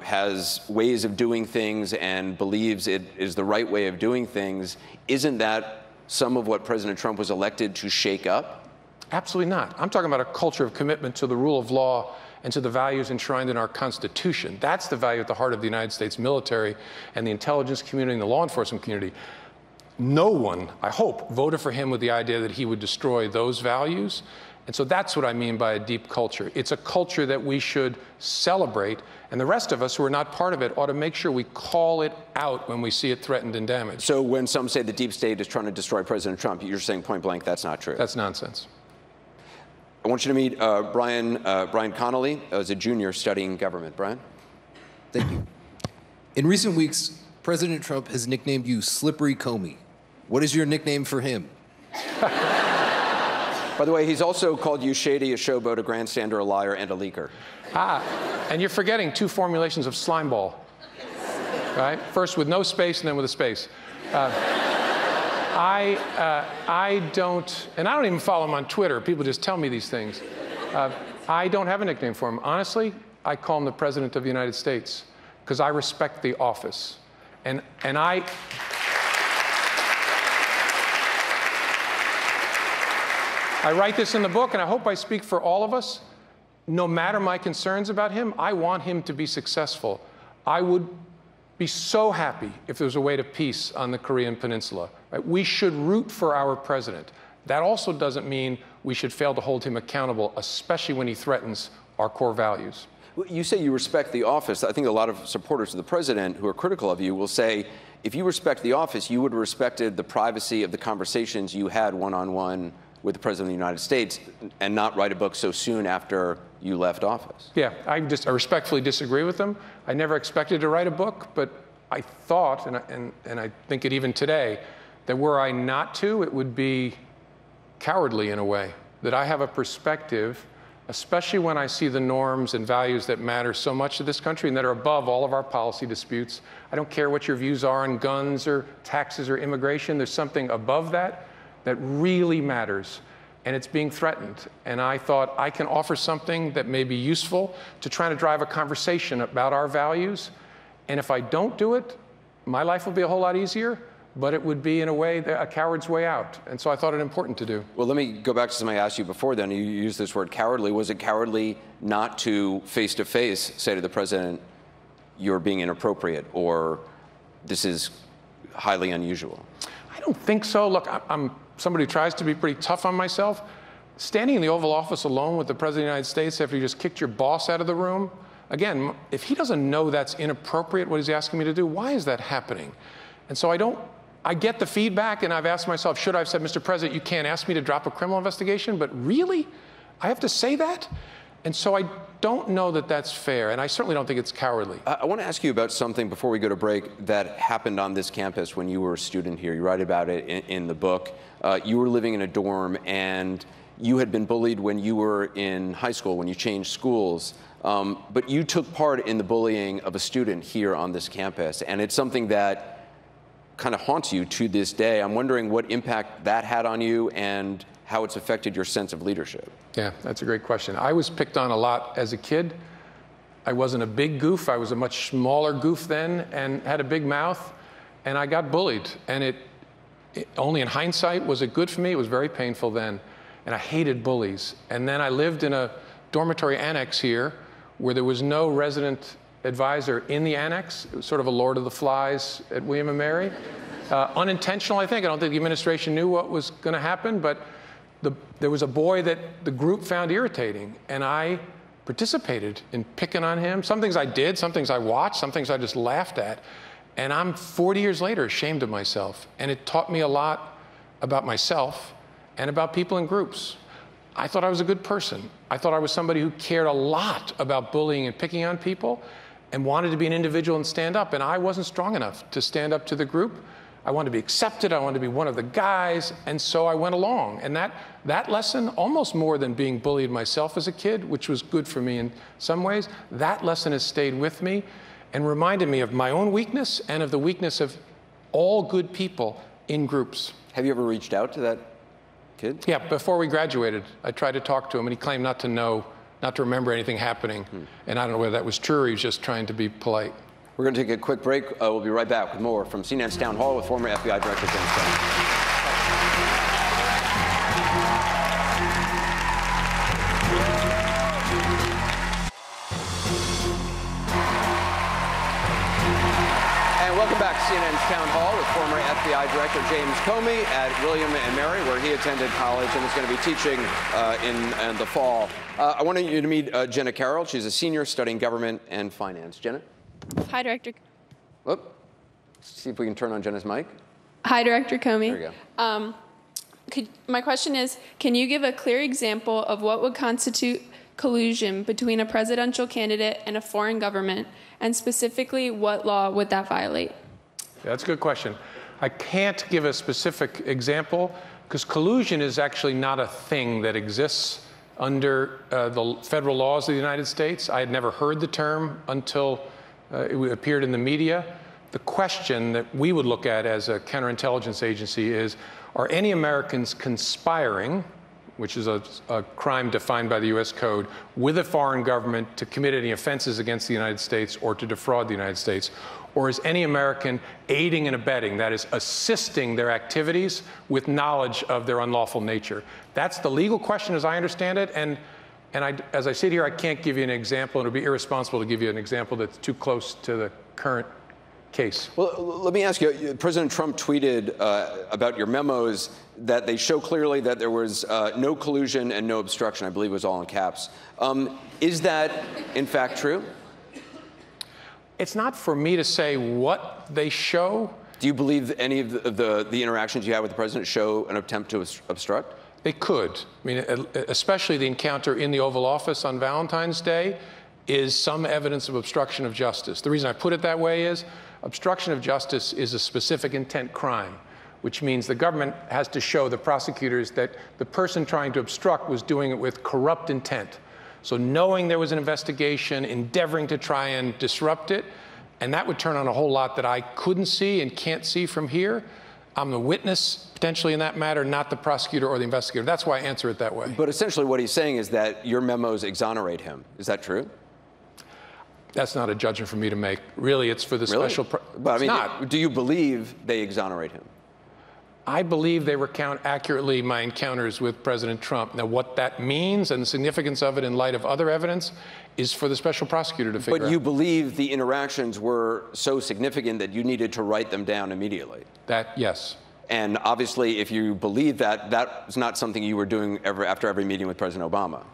has ways of doing things and believes it is the right way of doing things, isn't that some of what President Trump was elected to shake up? Absolutely not. I'm talking about a culture of commitment to the rule of law and to the values enshrined in our Constitution. That's the value at the heart of the United States military and the intelligence community and the law enforcement community. No one, I hope, voted for him with the idea that he would destroy those values. And so that's what I mean by a deep culture. It's a culture that we should celebrate, and the rest of us who are not part of it ought to make sure we call it out when we see it threatened and damaged. So when some say the deep state is trying to destroy President Trump, you're saying point blank that's not true? That's nonsense. I want you to meet Brian Connolly as a junior studying government. Brian? Thank you. In recent weeks, President Trump has nicknamed you Slippery Comey. What is your nickname for him? By the way, he's also called you shady, a showboat, a grandstander, a liar, and a leaker. And you're forgetting 2 formulations of slimeball, right? First with no space and then with a space. I don't, and I don't even follow him on Twitter. People just tell me these things. I don't have a nickname for him. Honestly, I call him the President of the United States because I respect the office. And I write this in the book, and I hope I speak for all of us. No matter my concerns about him, I want him to be successful. I would be so happy if there was a way to peace on the Korean Peninsula. Right? We should root for our president. That also doesn't mean we should fail to hold him accountable, especially when he threatens our core values. You say you respect the office. I think a lot of supporters of the president who are critical of you will say, if you respect the office, you would have respected the privacy of the conversations you had one-on-one with the President of the United States and not write a book so soon after you left office. Yeah, I respectfully disagree with them. I never expected to write a book, but I thought, and I think it even today, that were I not to, it would be cowardly in a way, that I have a perspective, especially when I see the norms and values that matter so much to this country and that are above all of our policy disputes. I don't care what your views are on guns or taxes or immigration. There's something above that that really matters, and it's being threatened. And I thought I can offer something that may be useful to try to drive a conversation about our values. And if I don't do it, my life will be a whole lot easier, but it would be, in a way, a coward's way out. And so I thought it important to do. Well, let me go back to something I asked you before then. You used this word cowardly. Was it cowardly not to face-to-face say to the president, you're being inappropriate, or this is highly unusual? I don't think so. Look, I'm somebody who tries to be pretty tough on myself. Standing in the Oval Office alone with the President of the United States after you just kicked your boss out of the room, again, if he doesn't know that's inappropriate, what he's asking me to do, why is that happening? And so I get the feedback, and I've asked myself, should I have said, Mr. President, you can't ask me to drop a criminal investigation, but really? I have to say that? And so I don't know that that's fair, and I certainly don't think it's cowardly. I want to ask you about something before we go to break that happened on this campus when you were a student here. You write about it in the book. You were living in a dorm, and you had been bullied when you were in high school, when you changed schools. But you took part in the bullying of a student here on this campus, and it's something that kind of haunts you to this day. I'm wondering what impact that had on you and how it's affected your sense of leadership. Yeah, that's a great question. I was picked on a lot as a kid. I wasn't a big goof. I was a much smaller goof then and had a big mouth, and I got bullied. And it only in hindsight was it good for me. It was very painful then, and I hated bullies. And then I lived in a dormitory annex here where there was no resident advisor in the annex. It was sort of a Lord of the Flies at William & Mary. Unintentional, I think. I don't think the administration knew what was going to happen, but there was a boy that the group found irritating, and I participated in picking on him. Some things I did, some things I watched, some things I just laughed at. And I'm 40 years later ashamed of myself. And it taught me a lot about myself and about people in groups. I thought I was a good person. I thought I was somebody who cared a lot about bullying and picking on people and wanted to be an individual and stand up. And I wasn't strong enough to stand up to the group. I wanted to be accepted. I wanted to be one of the guys. And so I went along. And that lesson, almost more than being bullied myself as a kid, which was good for me in some ways, that lesson has stayed with me and reminded me of my own weakness and of the weakness of all good people in groups. Have you ever reached out to that kid? Yeah, before we graduated, I tried to talk to him, and he claimed not to remember anything happening. And I don't know whether that was true or he was just trying to be polite. We're going to take a quick break. We'll be right back with more from CNN's Town Hall with former FBI Director James Comey. Welcome back to CNN's Town Hall with former FBI Director James Comey at William & Mary, where he attended college and is going to be teaching in the fall. I wanted you to meet Jenna Carroll. She's a senior studying government and finance. Jenna? Hi, Director. Whoop. See if we can turn on Jenna's mic. Hi, Director Comey. There you go. My question is, can you give a clear example of what would constitute collusion between a presidential candidate and a foreign government, and specifically, what law would that violate? That's a good question. I can't give a specific example because collusion is actually not a thing that exists under the federal laws of the United States. I had never heard the term until it appeared in the media. The question that we would look at as a counterintelligence agency is, are any Americans conspiring, which is a crime defined by the U.S. Code, with a foreign government to commit any offenses against the United States or to defraud the United States? Or is any American aiding and abetting, that is, assisting their activities with knowledge of their unlawful nature? That's the legal question as I understand it. And as I sit here, I can't give you an example, and it would be irresponsible to give you an example that's too close to the current case. Well, let me ask you, President Trump tweeted about your memos that they show clearly that there was no collusion and no obstruction. I believe it was all in caps. Is that, in fact, true? It's not for me to say what they show. Do you believe any of the interactions you had with the president show an attempt to obstruct? They could. I mean, especially the encounter in the Oval Office on Valentine's Day is some evidence of obstruction of justice. The reason I put it that way is obstruction of justice is a specific intent crime, which means the government has to show the prosecutors that the person trying to obstruct was doing it with corrupt intent. So knowing there was an investigation, endeavoring to try and disrupt it, and that would turn on a whole lot that I couldn't see and can't see from here. I'm the witness, potentially, in that matter, not the prosecutor or the investigator. That's why I answer it that way. But essentially what he's saying is that your memos exonerate him. Is that true? That's not a judgment for me to make. Really, it's for the special... But I mean, not. Do you believe they exonerate him? I believe they recount accurately my encounters with President Trump. Now, what that means and the significance of it in light of other evidence is for the special prosecutor to figure out. But you believe the interactions were so significant that you needed to write them down immediately? Yes. And obviously, if you believe that, that's not something you were doing after every meeting with President Obama.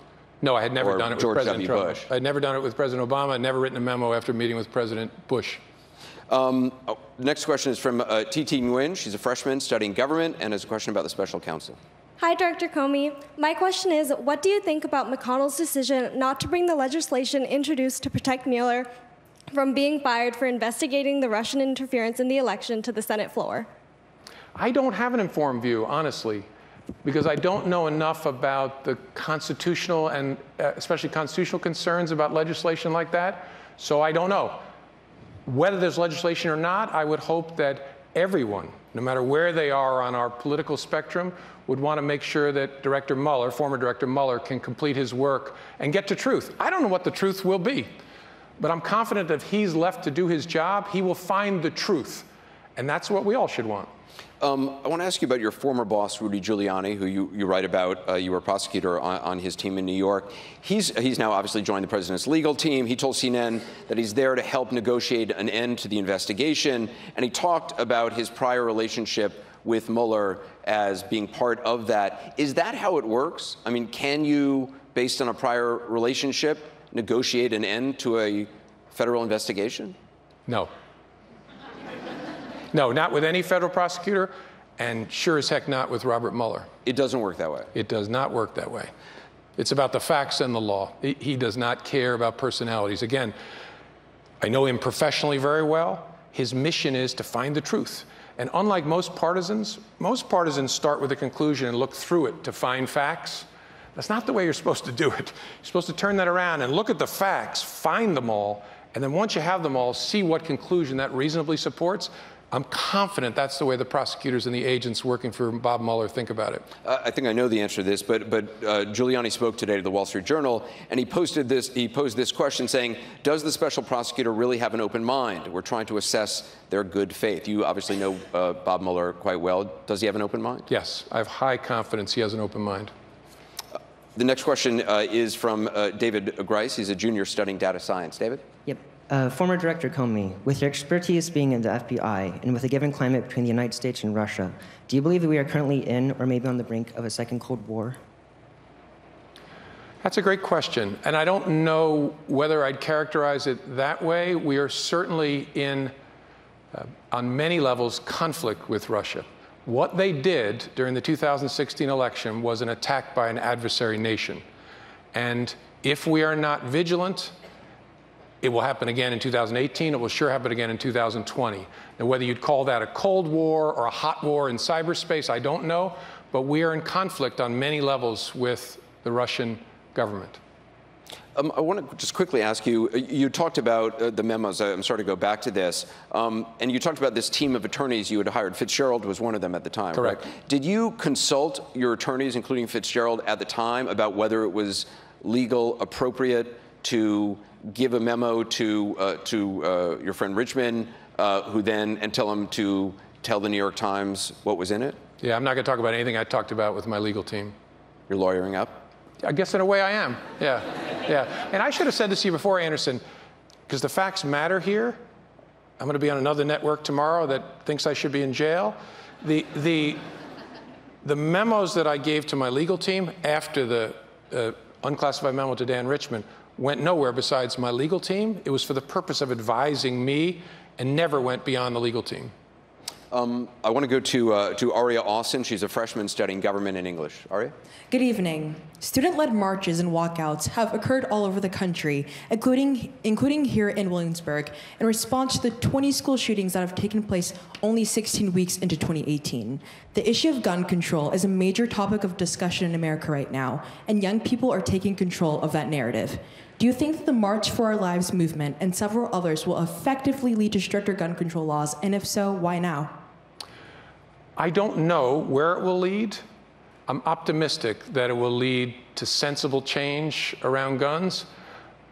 No, I had never done it with President Trump. Bush. I had never done it with President Obama. I'd never written a memo after meeting with President Bush. Next question is from T.T. Nguyen. She's a freshman studying government and has a question about the special counsel. Hi, Director Comey. My question is, what do you think about McConnell's decision not to bring the legislation introduced to protect Mueller from being fired for investigating the Russian interference in the election to the Senate floor? I don't have an informed view, honestly, because I don't know enough about the constitutional and especially constitutional concerns about legislation like that, so I don't know. Whether there's legislation or not, I would hope that everyone, no matter where they are on our political spectrum, would want to make sure that Director Mueller, former Director Mueller, can complete his work and get to truth. I don't know what the truth will be, but I'm confident that if he's left to do his job, he will find the truth. And that's what we all should want. I want to ask you about your former boss, Rudy Giuliani, who you write about. You were a prosecutor on his team in New York. He's now obviously joined the president's legal team. He told CNN that he's there to help negotiate an end to the investigation. And he talked about his prior relationship with Mueller as being part of that. Is that how it works? I mean, can you, based on a prior relationship, negotiate an end to a federal investigation? No. No, not with any federal prosecutor, and sure as heck not with Robert Mueller. It doesn't work that way? It does not work that way. It's about the facts and the law. He does not care about personalities. Again, I know him professionally very well. His mission is to find the truth. And unlike most partisans start with a conclusion and look through it to find facts. That's not the way you're supposed to do it. You're supposed to turn that around and look at the facts, find them all, and then once you have them all, see what conclusion that reasonably supports. I'm confident that's the way the prosecutors and the agents working for Bob Mueller think about it. I think I know the answer to this, but Giuliani spoke today to the Wall Street Journal, and he posed this question saying, does the special prosecutor really have an open mind? We're trying to assess their good faith. You obviously know Bob Mueller quite well. Does he have an open mind? Yes, I have high confidence he has an open mind. The next question is from David Grice. He's a junior studying data science. David? Yep. Former Director Comey, with your expertise being in the FBI and with a given climate between the United States and Russia, do you believe that we are currently in or maybe on the brink of a second Cold War? That's a great question, and I don't know whether I'd characterize it that way. We are certainly in, on many levels, conflict with Russia. What they did during the 2016 election was an attack by an adversary nation. And if we are not vigilant, it will happen again in 2018. It will sure happen again in 2020. Now, whether you'd call that a Cold War or a hot war in cyberspace, I don't know. But we are in conflict on many levels with the Russian government. I want to just quickly ask you, you talked about the memos. I'm sorry to go back to this. And you talked about this team of attorneys you had hired. Fitzgerald was one of them at the time, correct? Right? Did you consult your attorneys, including Fitzgerald, at the time about whether it was legal, appropriate to give a memo to your friend Richmond, who then, and tell him to tell the New York Times what was in it? Yeah, I'm not going to talk about anything I talked about with my legal team. You're lawyering up? I guess in a way I am, yeah. And I should have said this to you before, Anderson, because the facts matter here. I'm going to be on another network tomorrow that thinks I should be in jail. The memos that I gave to my legal team after the unclassified memo to Dan Richmond went nowhere besides my legal team. It was for the purpose of advising me and never went beyond the legal team. I want to go to Aria Austin. She's a freshman studying government and English. Aria? Good evening. Student-led marches and walkouts have occurred all over the country, including here in Williamsburg, in response to the 20 school shootings that have taken place only 16 weeks into 2018. The issue of gun control is a major topic of discussion in America right now, and young people are taking control of that narrative. Do you think that the March for Our Lives movement and several others will effectively lead to stricter gun control laws, and if so, why now? I don't know where it will lead. I'm optimistic that it will lead to sensible change around guns,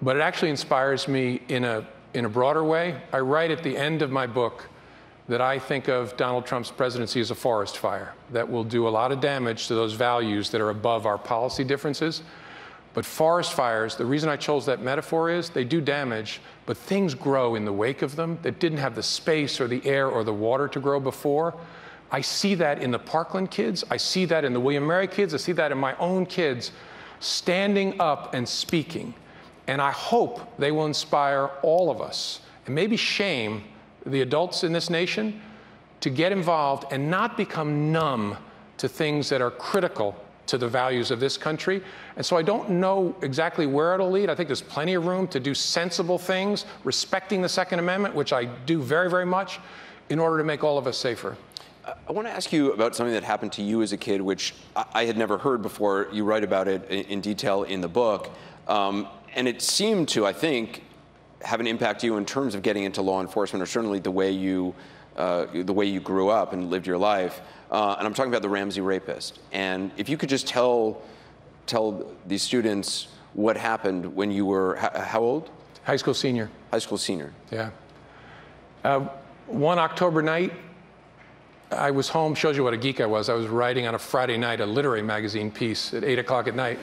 but it actually inspires me in a broader way. I write at the end of my book that I think of Donald Trump's presidency as a forest fire that will do a lot of damage to those values that are above our policy differences. But forest fires, the reason I chose that metaphor is they do damage, but things grow in the wake of them that didn't have the space or the air or the water to grow before. I see that in the Parkland kids. I see that in the William & Mary kids. I see that in my own kids standing up and speaking. And I hope they will inspire all of us and maybe shame the adults in this nation to get involved and not become numb to things that are critical to the values of this country. And so I don't know exactly where it'll lead. I think there's plenty of room to do sensible things, respecting the Second Amendment, which I do very, very much, in order to make all of us safer. I want to ask you about something that happened to you as a kid, which I had never heard before. You write about it in detail in the book. And it seemed to, I think, have an impact to you in terms of getting into law enforcement, or certainly the way you grew up and lived your life. And I'm talking about the Ramsey rapist. And if you could just tell these students what happened when you were, how old? High school senior. High school senior. Yeah. One October night, I was home. Shows you what a geek I was. I was writing on a Friday night a literary magazine piece at 8 o'clock at night.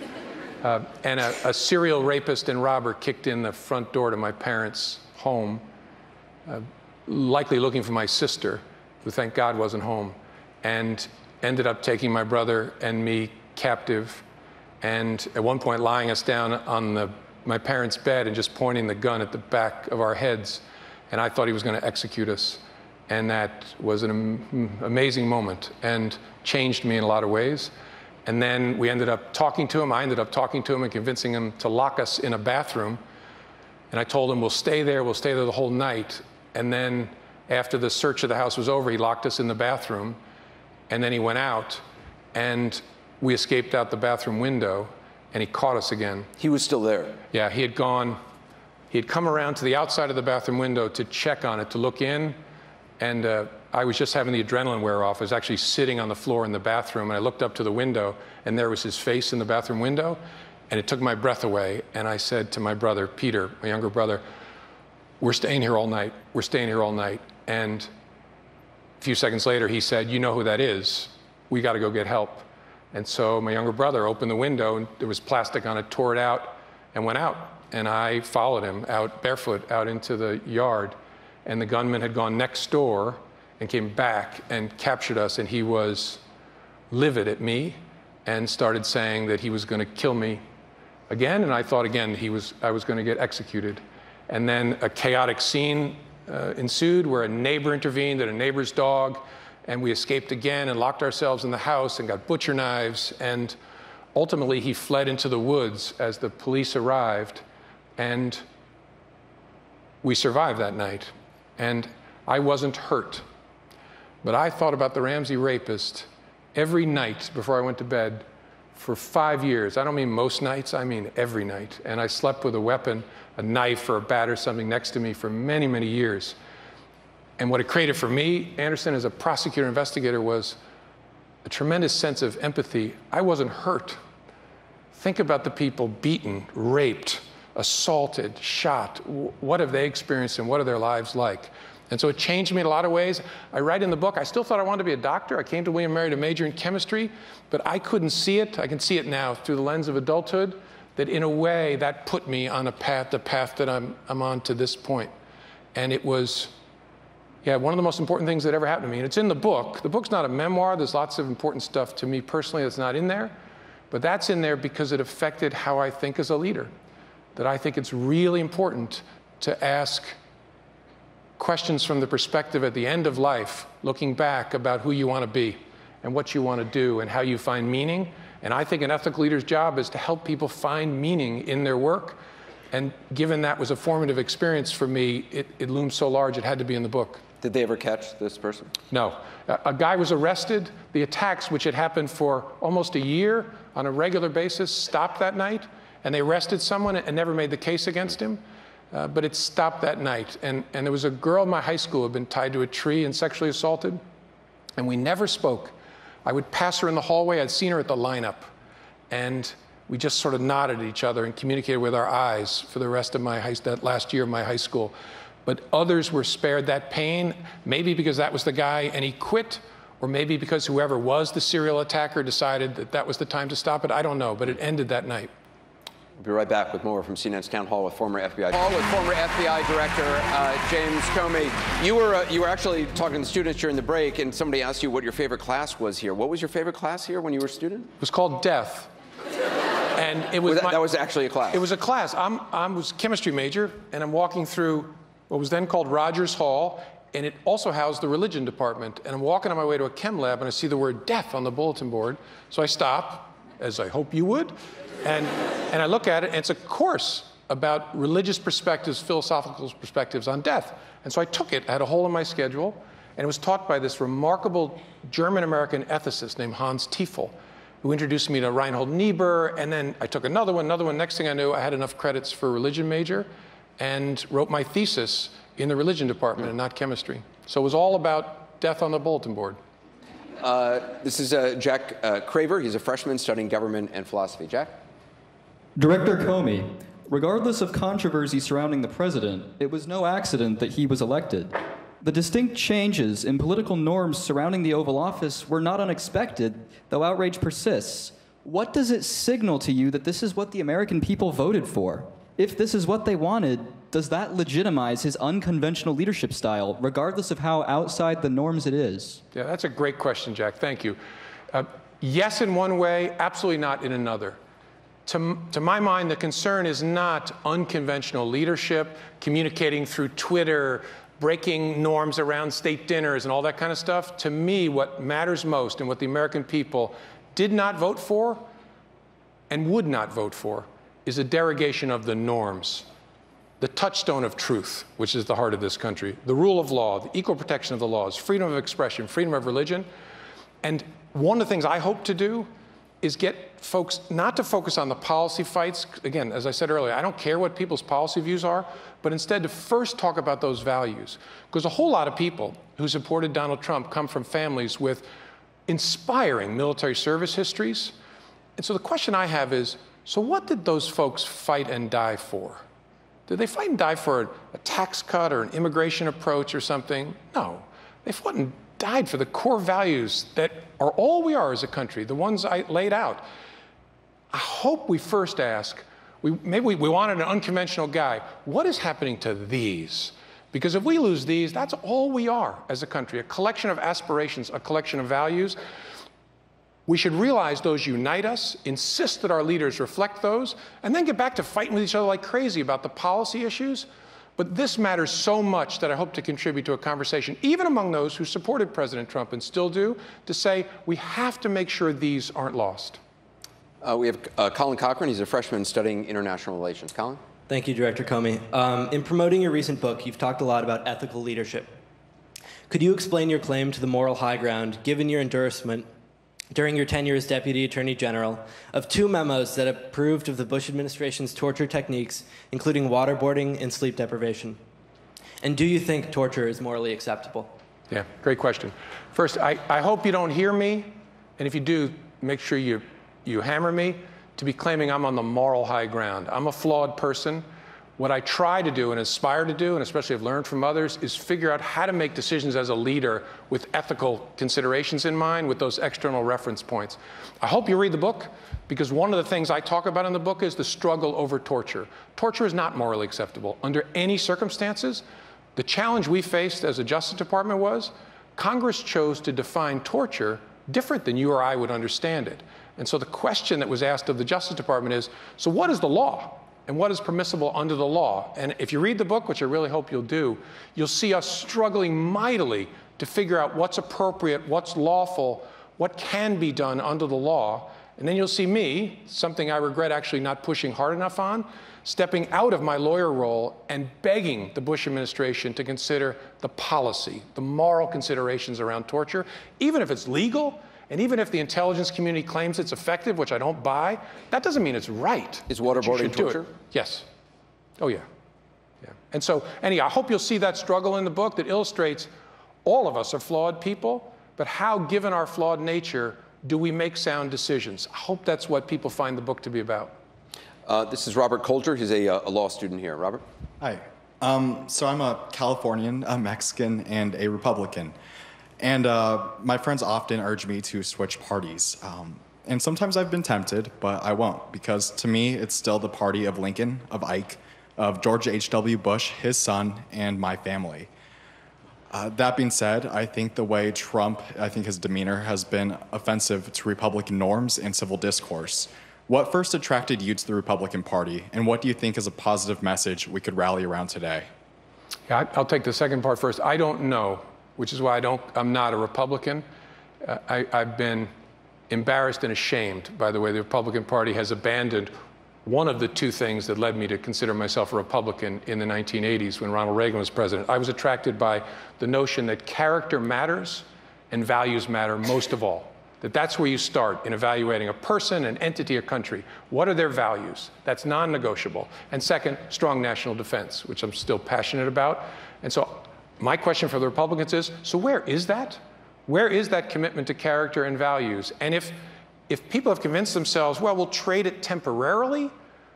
And a serial rapist and robber kicked in the front door to my parents' home, likely looking for my sister, who thank God wasn't home, and ended up taking my brother and me captive, and at one point lying us down on my parents' bed and just pointing the gun at the back of our heads. And I thought he was going to execute us. And that was an amazing moment and changed me in a lot of ways. And then we ended up talking to him. I ended up talking to him and convincing him to lock us in a bathroom. And I told him, we'll stay there the whole night. And then after the search of the house was over, he locked us in the bathroom. And then he went out, and we escaped out the bathroom window, and he caught us again. He was still there? Yeah, he had come around to the outside of the bathroom window to check on it, to look in. And I was just having the adrenaline wear off. I was actually sitting on the floor in the bathroom, and I looked up to the window, and there was his face in the bathroom window, and it took my breath away. And I said to my brother, Peter, my younger brother, we're staying here all night. We're staying here all night. And a few seconds later, he said, you know who that is. We got to go get help. And so my younger brother opened the window, and there was plastic on it, tore it out, and went out. And I followed him out barefoot out into the yard. And the gunman had gone next door and came back and captured us, and he was livid at me and started saying that he was going to kill me again. And I thought again I was going to get executed. And then a chaotic scene ensued where a neighbor intervened, and a neighbor's dog and we escaped again and locked ourselves in the house and got butcher knives. And ultimately, he fled into the woods as the police arrived, and we survived that night. And I wasn't hurt. But I thought about the Ramsey rapist every night before I went to bed for 5 years. I don't mean most nights, I mean every night. And I slept with a weapon, a knife or a bat or something next to me for many, many years. And what it created for me, Anderson, as a prosecutor investigator, was a tremendous sense of empathy. I wasn't hurt. Think about the people beaten, raped, assaulted, shot. What have they experienced and what are their lives like? And so it changed me in a lot of ways. I write in the book, I still thought I wanted to be a doctor. I came to William & Mary to major in chemistry, but I couldn't see it. I can see it now through the lens of adulthood, that in a way that put me on a path, the path that I'm on to this point. And it was, one of the most important things that ever happened to me. And it's in the book. The book's not a memoir. There's lots of important stuff to me personally that's not in there. But that's in there because it affected how I think as a leader. That I think it's really important to ask questions from the perspective at the end of life, looking back about who you want to be and what you want to do and how you find meaning. And I think an ethical leader's job is to help people find meaning in their work. And given that was a formative experience for me, it loomed so large it had to be in the book. Did they ever catch this person? No. A guy was arrested. The attacks, which had happened for almost a year on a regular basis, stopped that night. And they arrested someone and never made the case against him. But it stopped that night. And there was a girl in my high school who had been tied to a tree and sexually assaulted. And we never spoke. I would pass her in the hallway. I'd seen her at the lineup. And we just sort of nodded at each other and communicated with our eyes for the rest of that last year of my high school. But others were spared that pain, maybe because that was the guy and he quit, or maybe because whoever was the serial attacker decided that that was the time to stop it. I don't know, but it ended that night. We'll be right back with more from CNN's Town Hall with former FBI Director James Comey. You were actually talking to the students during the break, and somebody asked you what your favorite class was here. What was your favorite class here when you were a student? It was called Death. And it was that was actually a class. It was a class. I was a chemistry major, and I'm walking through what was then called Rogers Hall, and it also housed the religion department. And I'm walking on my way to a chem lab, and I see the word death on the bulletin board. So I stop, as I hope you would, and I look at it, and it's a course about religious perspectives, philosophical perspectives on death. And so I took it. I had a hole in my schedule, and it was taught by this remarkable German-American ethicist named Hans Tiefel, who introduced me to Reinhold Niebuhr, and then I took another one. Next thing I knew, I had enough credits for a religion major and wrote my thesis in the religion department and not chemistry. So it was all about death on the bulletin board. This is Jack Craver. He's a freshman studying government and philosophy. Jack? Director Comey, regardless of controversy surrounding the president, it was no accident that he was elected. The distinct changes in political norms surrounding the Oval Office were not unexpected, though outrage persists. What does it signal to you that this is what the American people voted for? If this is what they wanted, does that legitimize his unconventional leadership style, regardless of how outside the norms it is? Yeah, that's a great question, Jack. Thank you. Yes, in one way, absolutely not in another. To my mind, the concern is not unconventional leadership, communicating through Twitter, breaking norms around state dinners and all that kind of stuff. To me, what matters most and what the American people did not vote for and would not vote for is a derogation of the norms, the touchstone of truth, which is the heart of this country, the rule of law, the equal protection of the laws, freedom of expression, freedom of religion. And one of the things I hope to do is get folks not to focus on the policy fights. Again, as I said earlier, I don't care what people's policy views are, but instead to first talk about those values. Because a whole lot of people who supported Donald Trump come from families with inspiring military service histories. And so the question I have is, so what did those folks fight and die for? Did they fight and die for a tax cut or an immigration approach or something? No. They fought and died for the core values that are all we are as a country, the ones I laid out. I hope we first ask, maybe we wanted an unconventional guy. What is happening to these? Because if we lose these, that's all we are as a country, a collection of aspirations, a collection of values. We should realize those unite us, insist that our leaders reflect those, and then get back to fighting with each other like crazy about the policy issues. But this matters so much that I hope to contribute to a conversation, even among those who supported President Trump and still do, to say we have to make sure these aren't lost. We have Colin Cochran. He's a freshman studying international relations. Colin? Thank you, Director Comey. In promoting your recent book, you've talked a lot about ethical leadership. Could you explain your claim to the moral high ground, given your endorsement during your tenure as Deputy Attorney General, of 2 memos that approved of the Bush administration's torture techniques, including waterboarding and sleep deprivation? And do you think torture is morally acceptable? Yeah, great question. First, I hope you don't hear me, and if you do, make sure you hammer me, to be claiming I'm on the moral high ground. I'm a flawed person. What I try to do and aspire to do, and especially have learned from others, is figure out how to make decisions as a leader with ethical considerations in mind, with those external reference points. I hope you read the book, because one of the things I talk about in the book is the struggle over torture. Torture is not morally acceptable under any circumstances. The challenge we faced as a Justice Department was Congress chose to define torture different than you or I would understand it. And so the question that was asked of the Justice Department is, so what is the law? And what is permissible under the law? And if you read the book, which I really hope you'll do, you'll see us struggling mightily to figure out what's appropriate, what's lawful, what can be done under the law. And then you'll see me, something I regret actually not pushing hard enough on, stepping out of my lawyer role and begging the Bush administration to consider the policy, the moral considerations around torture, even if it's legal. And even if the intelligence community claims it's effective, which I don't buy, that doesn't mean it's right. Is waterboarding torture? Yes. Oh, yeah. Yeah. And so, anyhow, I hope you'll see that struggle in the book that illustrates all of us are flawed people, but how, given our flawed nature, do we make sound decisions? I hope that's what people find the book to be about. This is Robert Colger. He's a law student here. Robert? Hi. So I'm a Californian, a Mexican, and a Republican. And my friends often urge me to switch parties. And sometimes I've been tempted, but I won't, because to me, it's still the party of Lincoln, of Ike, of George H.W. Bush, his son, and my family. That being said, I think the way Trump, his demeanor has been offensive to Republican norms and civil discourse. What first attracted you to the Republican Party, and what do you think is a positive message we could rally around today? Yeah, I'll take the second part first. I don't know, which is why I'm not a Republican. I've been embarrassed and ashamed by the way the Republican Party has abandoned one of the 2 things that led me to consider myself a Republican in the 1980s when Ronald Reagan was president. I was attracted by the notion that character matters and values matter most of all. That's where you start in evaluating a person, an entity, a country. What are their values? That's non-negotiable. And second, strong national defense, which I'm still passionate about. And so my question for the Republicans is, so where is that? Where is that commitment to character and values? And if people have convinced themselves, well, we'll trade it temporarily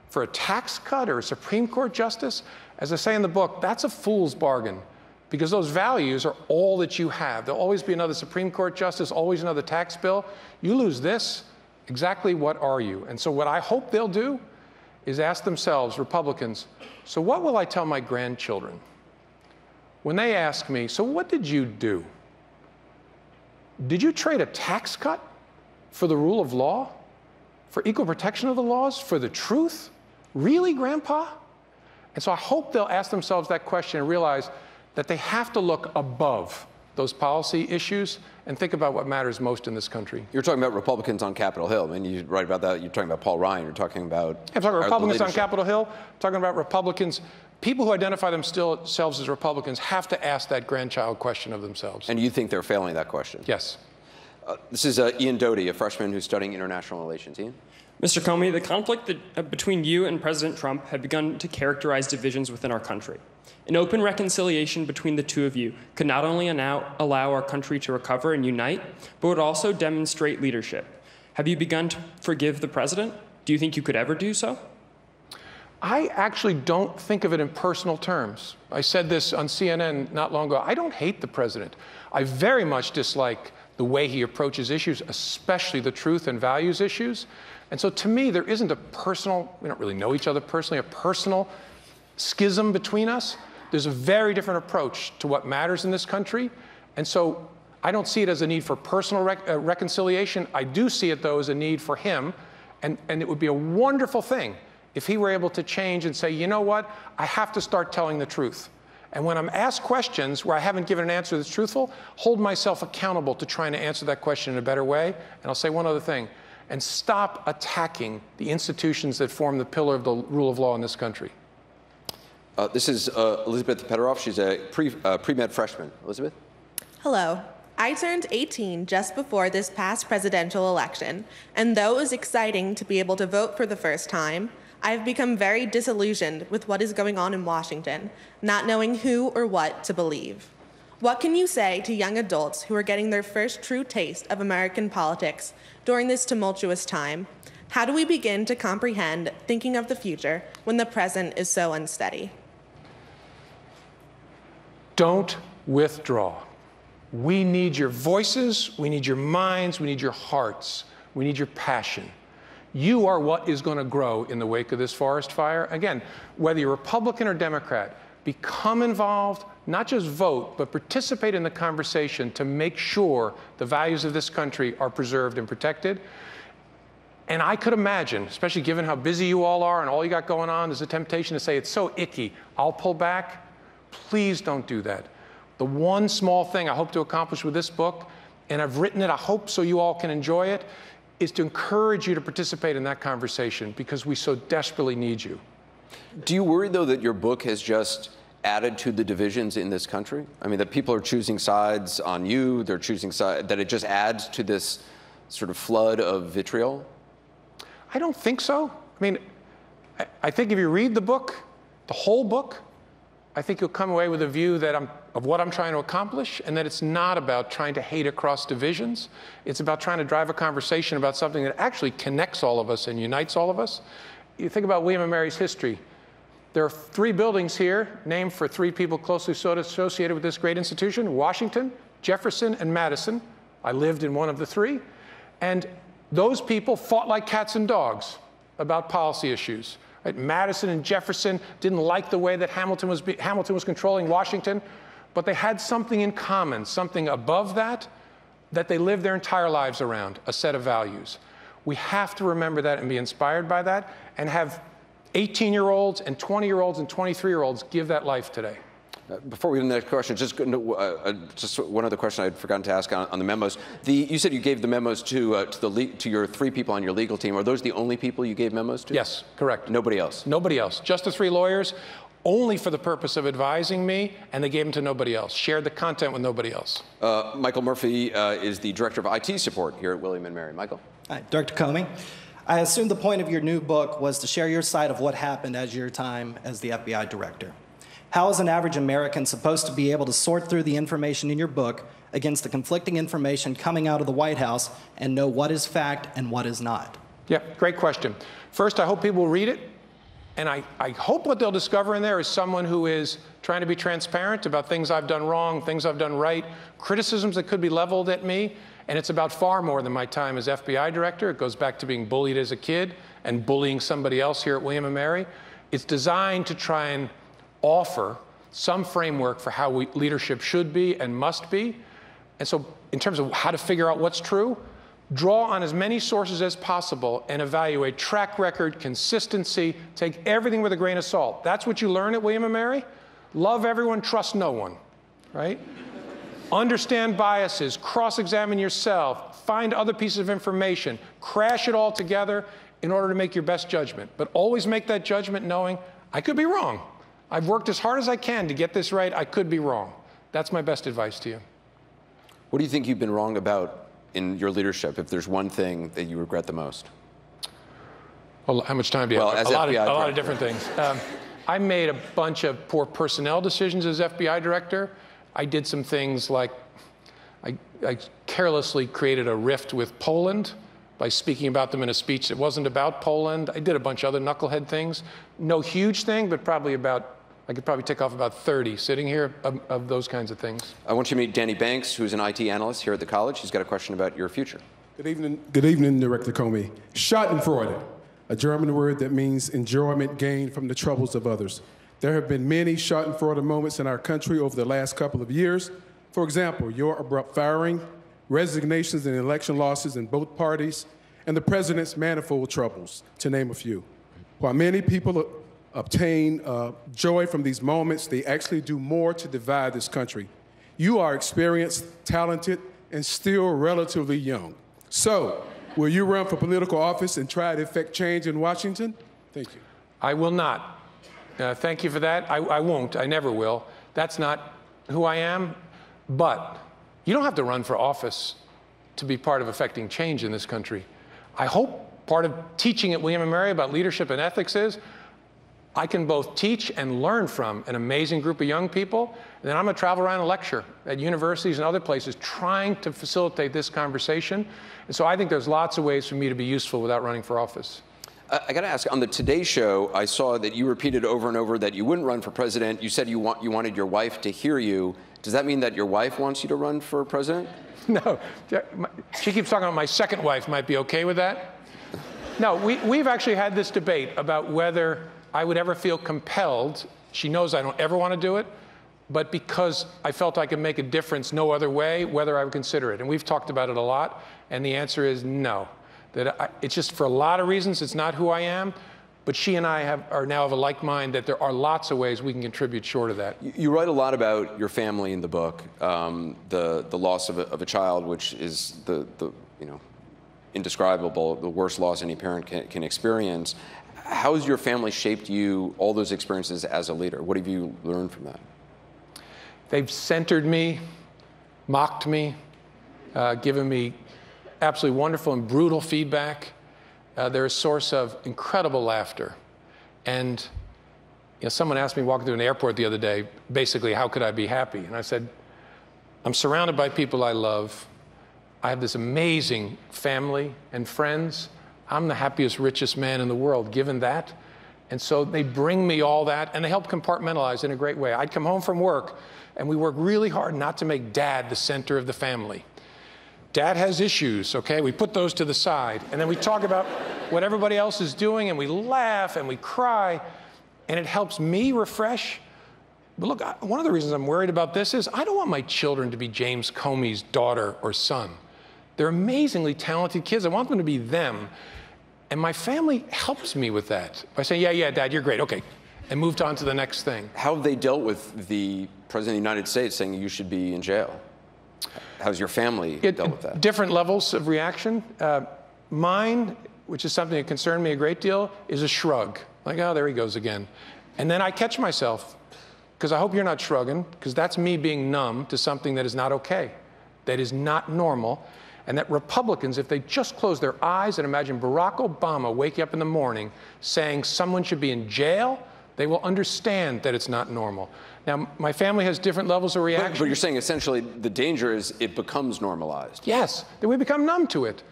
for a tax cut or a Supreme Court justice, as I say in the book, that's a fool's bargain, because those values are all that you have. There'll always be another Supreme Court justice, always another tax bill. You lose this, exactly what are you? And so what I hope they'll do is ask themselves, Republicans, so what will I tell my grandchildren? When they ask me, so what did you do? Did you trade a tax cut for the rule of law? For equal protection of the laws? For the truth? Really, Grandpa? And so I hope they'll ask themselves that question and realize that they have to look above those policy issues and think about what matters most in this country. You're talking about Republicans on Capitol Hill. I mean, you write about that. You're talking about Paul Ryan. You're talking about... I'm talking about Republicans on Capitol Hill. I'm talking about Republicans. People who identify themselves as Republicans have to ask that grandchild question of themselves. And you think they're failing that question? Yes. This is Ian Doty, a freshman who's studying international relations. Ian? Mr. Comey, the conflict between you and President Trump had begun to characterize divisions within our country. An open reconciliation between the 2 of you could not only allow our country to recover and unite, but would also demonstrate leadership. Have you begun to forgive the president? Do you think you could ever do so? I actually don't think of it in personal terms. I said this on CNN not long ago. I don't hate the president. I very much dislike the way he approaches issues, especially the truth and values issues. And so to me, there isn't a personal, we don't really know each other personally, a personal schism between us. There's a very different approach to what matters in this country. And so I don't see it as a need for personal reconciliation. I do see it, though, as a need for him. And it would be a wonderful thing if he were able to change and say, you know what, I have to start telling the truth. And when I'm asked questions where I haven't given an answer that's truthful, hold myself accountable to trying to answer that question in a better way. And I'll say one other thing, and stop attacking the institutions that form the pillar of the rule of law in this country. This is Elizabeth Pederoff. She's a pre-med freshman. Elizabeth? Hello. I turned 18 just before this past presidential election, and though it was exciting to be able to vote for the first time, I've become very disillusioned with what is going on in Washington, not knowing who or what to believe. What can you say to young adults who are getting their first true taste of American politics during this tumultuous time? How do we begin to comprehend thinking of the future when the present is so unsteady? Don't withdraw. We need your voices, we need your minds, we need your hearts, we need your passion. You are what is going to grow in the wake of this forest fire. Again, whether you're Republican or Democrat, become involved, not just vote, but participate in the conversation to make sure the values of this country are preserved and protected. And I could imagine, especially given how busy you all are and all you got going on, there's a temptation to say, it's so icky, I'll pull back. Please don't do that. The one small thing I hope to accomplish with this book, and I've written it, I hope so you all can enjoy it, is to encourage you to participate in that conversation because we so desperately need you. Do you worry, though, that your book has just added to the divisions in this country? I mean, that people are choosing sides on you, they're choosing sides, that it just adds to this sort of flood of vitriol? I don't think so. I mean, I think if you read the book, the whole book, I think you'll come away with a view that of what I'm trying to accomplish, and that it's not about trying to hate across divisions. It's about trying to drive a conversation about something that actually connects all of us and unites all of us. You think about William and Mary's history. There are 3 buildings here named for 3 people closely associated with this great institution: Washington, Jefferson, and Madison. I lived in one of the 3. And those people fought like cats and dogs about policy issues. Right? Madison and Jefferson didn't like the way that Hamilton was controlling Washington, but they had something in common, something above that, that they lived their entire lives around, a set of values. We have to remember that and be inspired by that and have 18-year-olds and 20-year-olds and 23-year-olds give that life today. Before we go to the next question, just one other question I'd forgotten to ask on the memos. You said you gave the memos to your 3 people on your legal team. Are those the only people you gave memos to? Yes, correct. Nobody else? Nobody else. Just the 3 lawyers, only for the purpose of advising me, and they gave them to nobody else. Shared the content with nobody else. Michael Murphy is the Director of IT Support here at William & Mary. Michael? Hi, Director Comey. I assume the point of your new book was to share your side of what happened as your time as the FBI Director. How is an average American supposed to be able to sort through the information in your book against the conflicting information coming out of the White House and know what is fact and what is not? Yeah, great question. First, I hope people will read it. And I hope what they'll discover in there is someone who is trying to be transparent about things I've done wrong, things I've done right, criticisms that could be leveled at me. And it's about far more than my time as FBI Director. It goes back to being bullied as a kid and bullying somebody else here at William & Mary. It's designed to try and offer some framework for how leadership should be and must be. And so in terms of how to figure out what's true, draw on as many sources as possible and evaluate track record, consistency, take everything with a grain of salt. That's what you learn at William & Mary. Love everyone, trust no one, right? Understand biases, cross-examine yourself, find other pieces of information, crash it all together in order to make your best judgment. But always make that judgment knowing I could be wrong. I've worked as hard as I can to get this right. I could be wrong. That's my best advice to you. What do you think you've been wrong about in your leadership, if there's one thing that you regret the most? Well, how much time do you have? A lot of different things. I made a bunch of poor personnel decisions as FBI Director. I did some things like I carelessly created a rift with Poland by speaking about them in a speech that wasn't about Poland. I did a bunch of other knucklehead things. No huge thing, but I could probably tick off about 30 sitting here of those kinds of things. I want you to meet Danny Banks, who's an IT analyst here at the college. He's got a question about your future. Good evening, Director Comey. Schadenfreude, a German word that means enjoyment gained from the troubles of others. There have been many Schadenfreude moments in our country over the last couple of years. For example, your abrupt firing, resignations and election losses in both parties, and the president's manifold troubles, to name a few. While many people obtain joy from these moments, they actually do more to divide this country. You are experienced, talented, and still relatively young. So, will you run for political office and try to effect change in Washington? Thank you. I will not. Thank you for that. I won't. I never will. That's not who I am. But you don't have to run for office to be part of effecting change in this country. I hope part of teaching at William & Mary about leadership and ethics is I can both teach and learn from an amazing group of young people, and then I'm going to travel around and lecture at universities and other places trying to facilitate this conversation. And so I think there's lots of ways for me to be useful without running for office. I got to ask, on the Today Show, I saw that you repeated over and over that you wouldn't run for president. You said you wanted your wife to hear you. Does that mean that your wife wants you to run for president? No. She keeps talking about my second wife might be okay with that. No, we've actually had this debate about whether I would ever feel compelled. She knows I don't ever want to do it, but because I felt I could make a difference no other way, whether I would consider it. And we've talked about it a lot, and the answer is no. It's just for a lot of reasons, it's not who I am, but she and I are now of a like mind that there are lots of ways we can contribute short of that. You write a lot about your family in the book, the loss of a child, which is the indescribable, the worst loss any parent can experience. How has your family shaped you, all those experiences as a leader? What have you learned from that? They've centered me, mocked me, given me absolutely wonderful and brutal feedback. They're a source of incredible laughter. And someone asked me walking through an airport the other day, basically, how could I be happy? And I said, I'm surrounded by people I love. I have this amazing family and friends. I'm the happiest, richest man in the world, given that. And so they bring me all that, and they help compartmentalize in a great way. I'd come home from work, and we work really hard not to make Dad the center of the family. Dad has issues, okay? We put those to the side, and then we talk about what everybody else is doing, and we laugh, and we cry, and it helps me refresh. But look, one of the reasons I'm worried about this is I don't want my children to be James Comey's daughter or son. They're amazingly talented kids. I want them to be them. And my family helps me with that by saying, yeah, Dad, you're great, okay, and moved on to the next thing. How have they dealt with the President of the United States saying you should be in jail? How's your family dealt with that? Different levels of reaction. Mine, which is something that concerned me a great deal, is a shrug. Like, oh, there he goes again. And then I catch myself, because I hope you're not shrugging, because that's me being numb to something that is not okay, that is not normal. And that Republicans, if they just close their eyes and imagine Barack Obama waking up in the morning saying someone should be in jail, they will understand that it's not normal. Now, my family has different levels of reaction. But you're saying essentially the danger is it becomes normalized. Yes, that we become numb to it.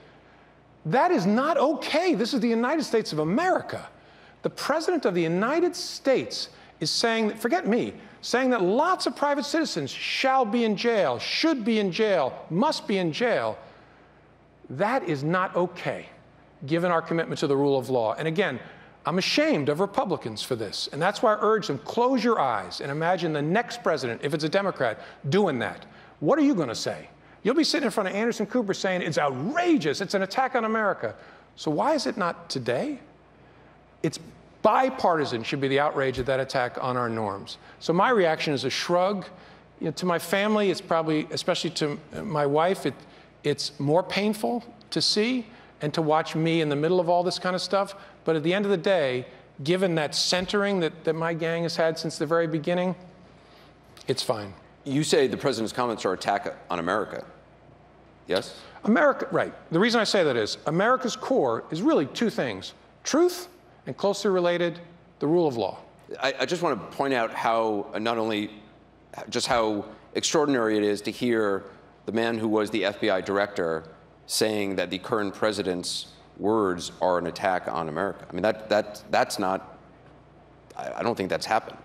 That is not okay. This is the United States of America. The President of the United States is saying, that, forget me, saying that lots of private citizens shall be in jail, should be in jail, must be in jail. That is not okay, given our commitment to the rule of law. And again, I'm ashamed of Republicans for this. And that's why I urge them, close your eyes and imagine the next president, if it's a Democrat, doing that. What are you going to say? You'll be sitting in front of Anderson Cooper saying, it's outrageous, it's an attack on America. So why is it not today? It's bipartisan should be the outrage of that attack on our norms. So my reaction is a shrug. To my family, it's probably, especially to my wife, it's more painful to see and to watch me in the middle of all this kind of stuff. But at the end of the day, given that centering that my gang has had since the very beginning, it's fine. You say the president's comments are an attack on America. Yes? America, right. The reason I say that is America's core is really two things: truth and closely related, the rule of law. I just want to point out how, not only just how extraordinary it is to hear the man who was the FBI director saying that the current president's words are an attack on America. I mean, that's not, I don't think that's happened.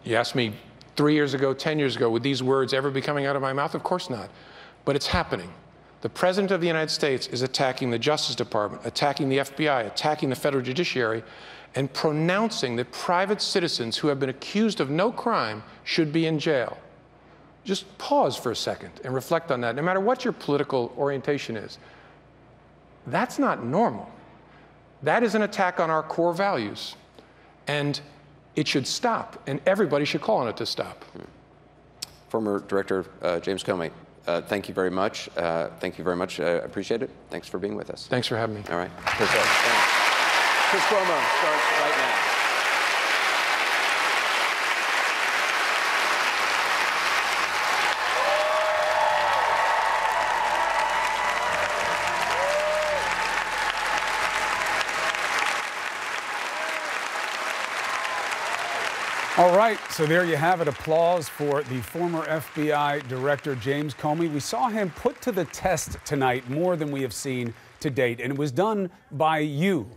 You asked me 3 years ago, 10 years ago, would these words ever be coming out of my mouth? Of course not. But it's happening. The President of the United States is attacking the Justice Department, attacking the FBI, attacking the federal judiciary, and pronouncing that private citizens who have been accused of no crime should be in jail. Just pause for a second and reflect on that. No matter what your political orientation is, that's not normal. That is an attack on our core values. And it should stop, and everybody should call on it to stop. Former Director James Comey, thank you very much. Thank you very much. Appreciate it. Thanks for being with us. Thanks for having me. All right. Chris Cuomo starts right now. All right, so there you have it. Applause for the former FBI Director James Comey. We saw him put to the test tonight more than we have seen to date, and it was done by you.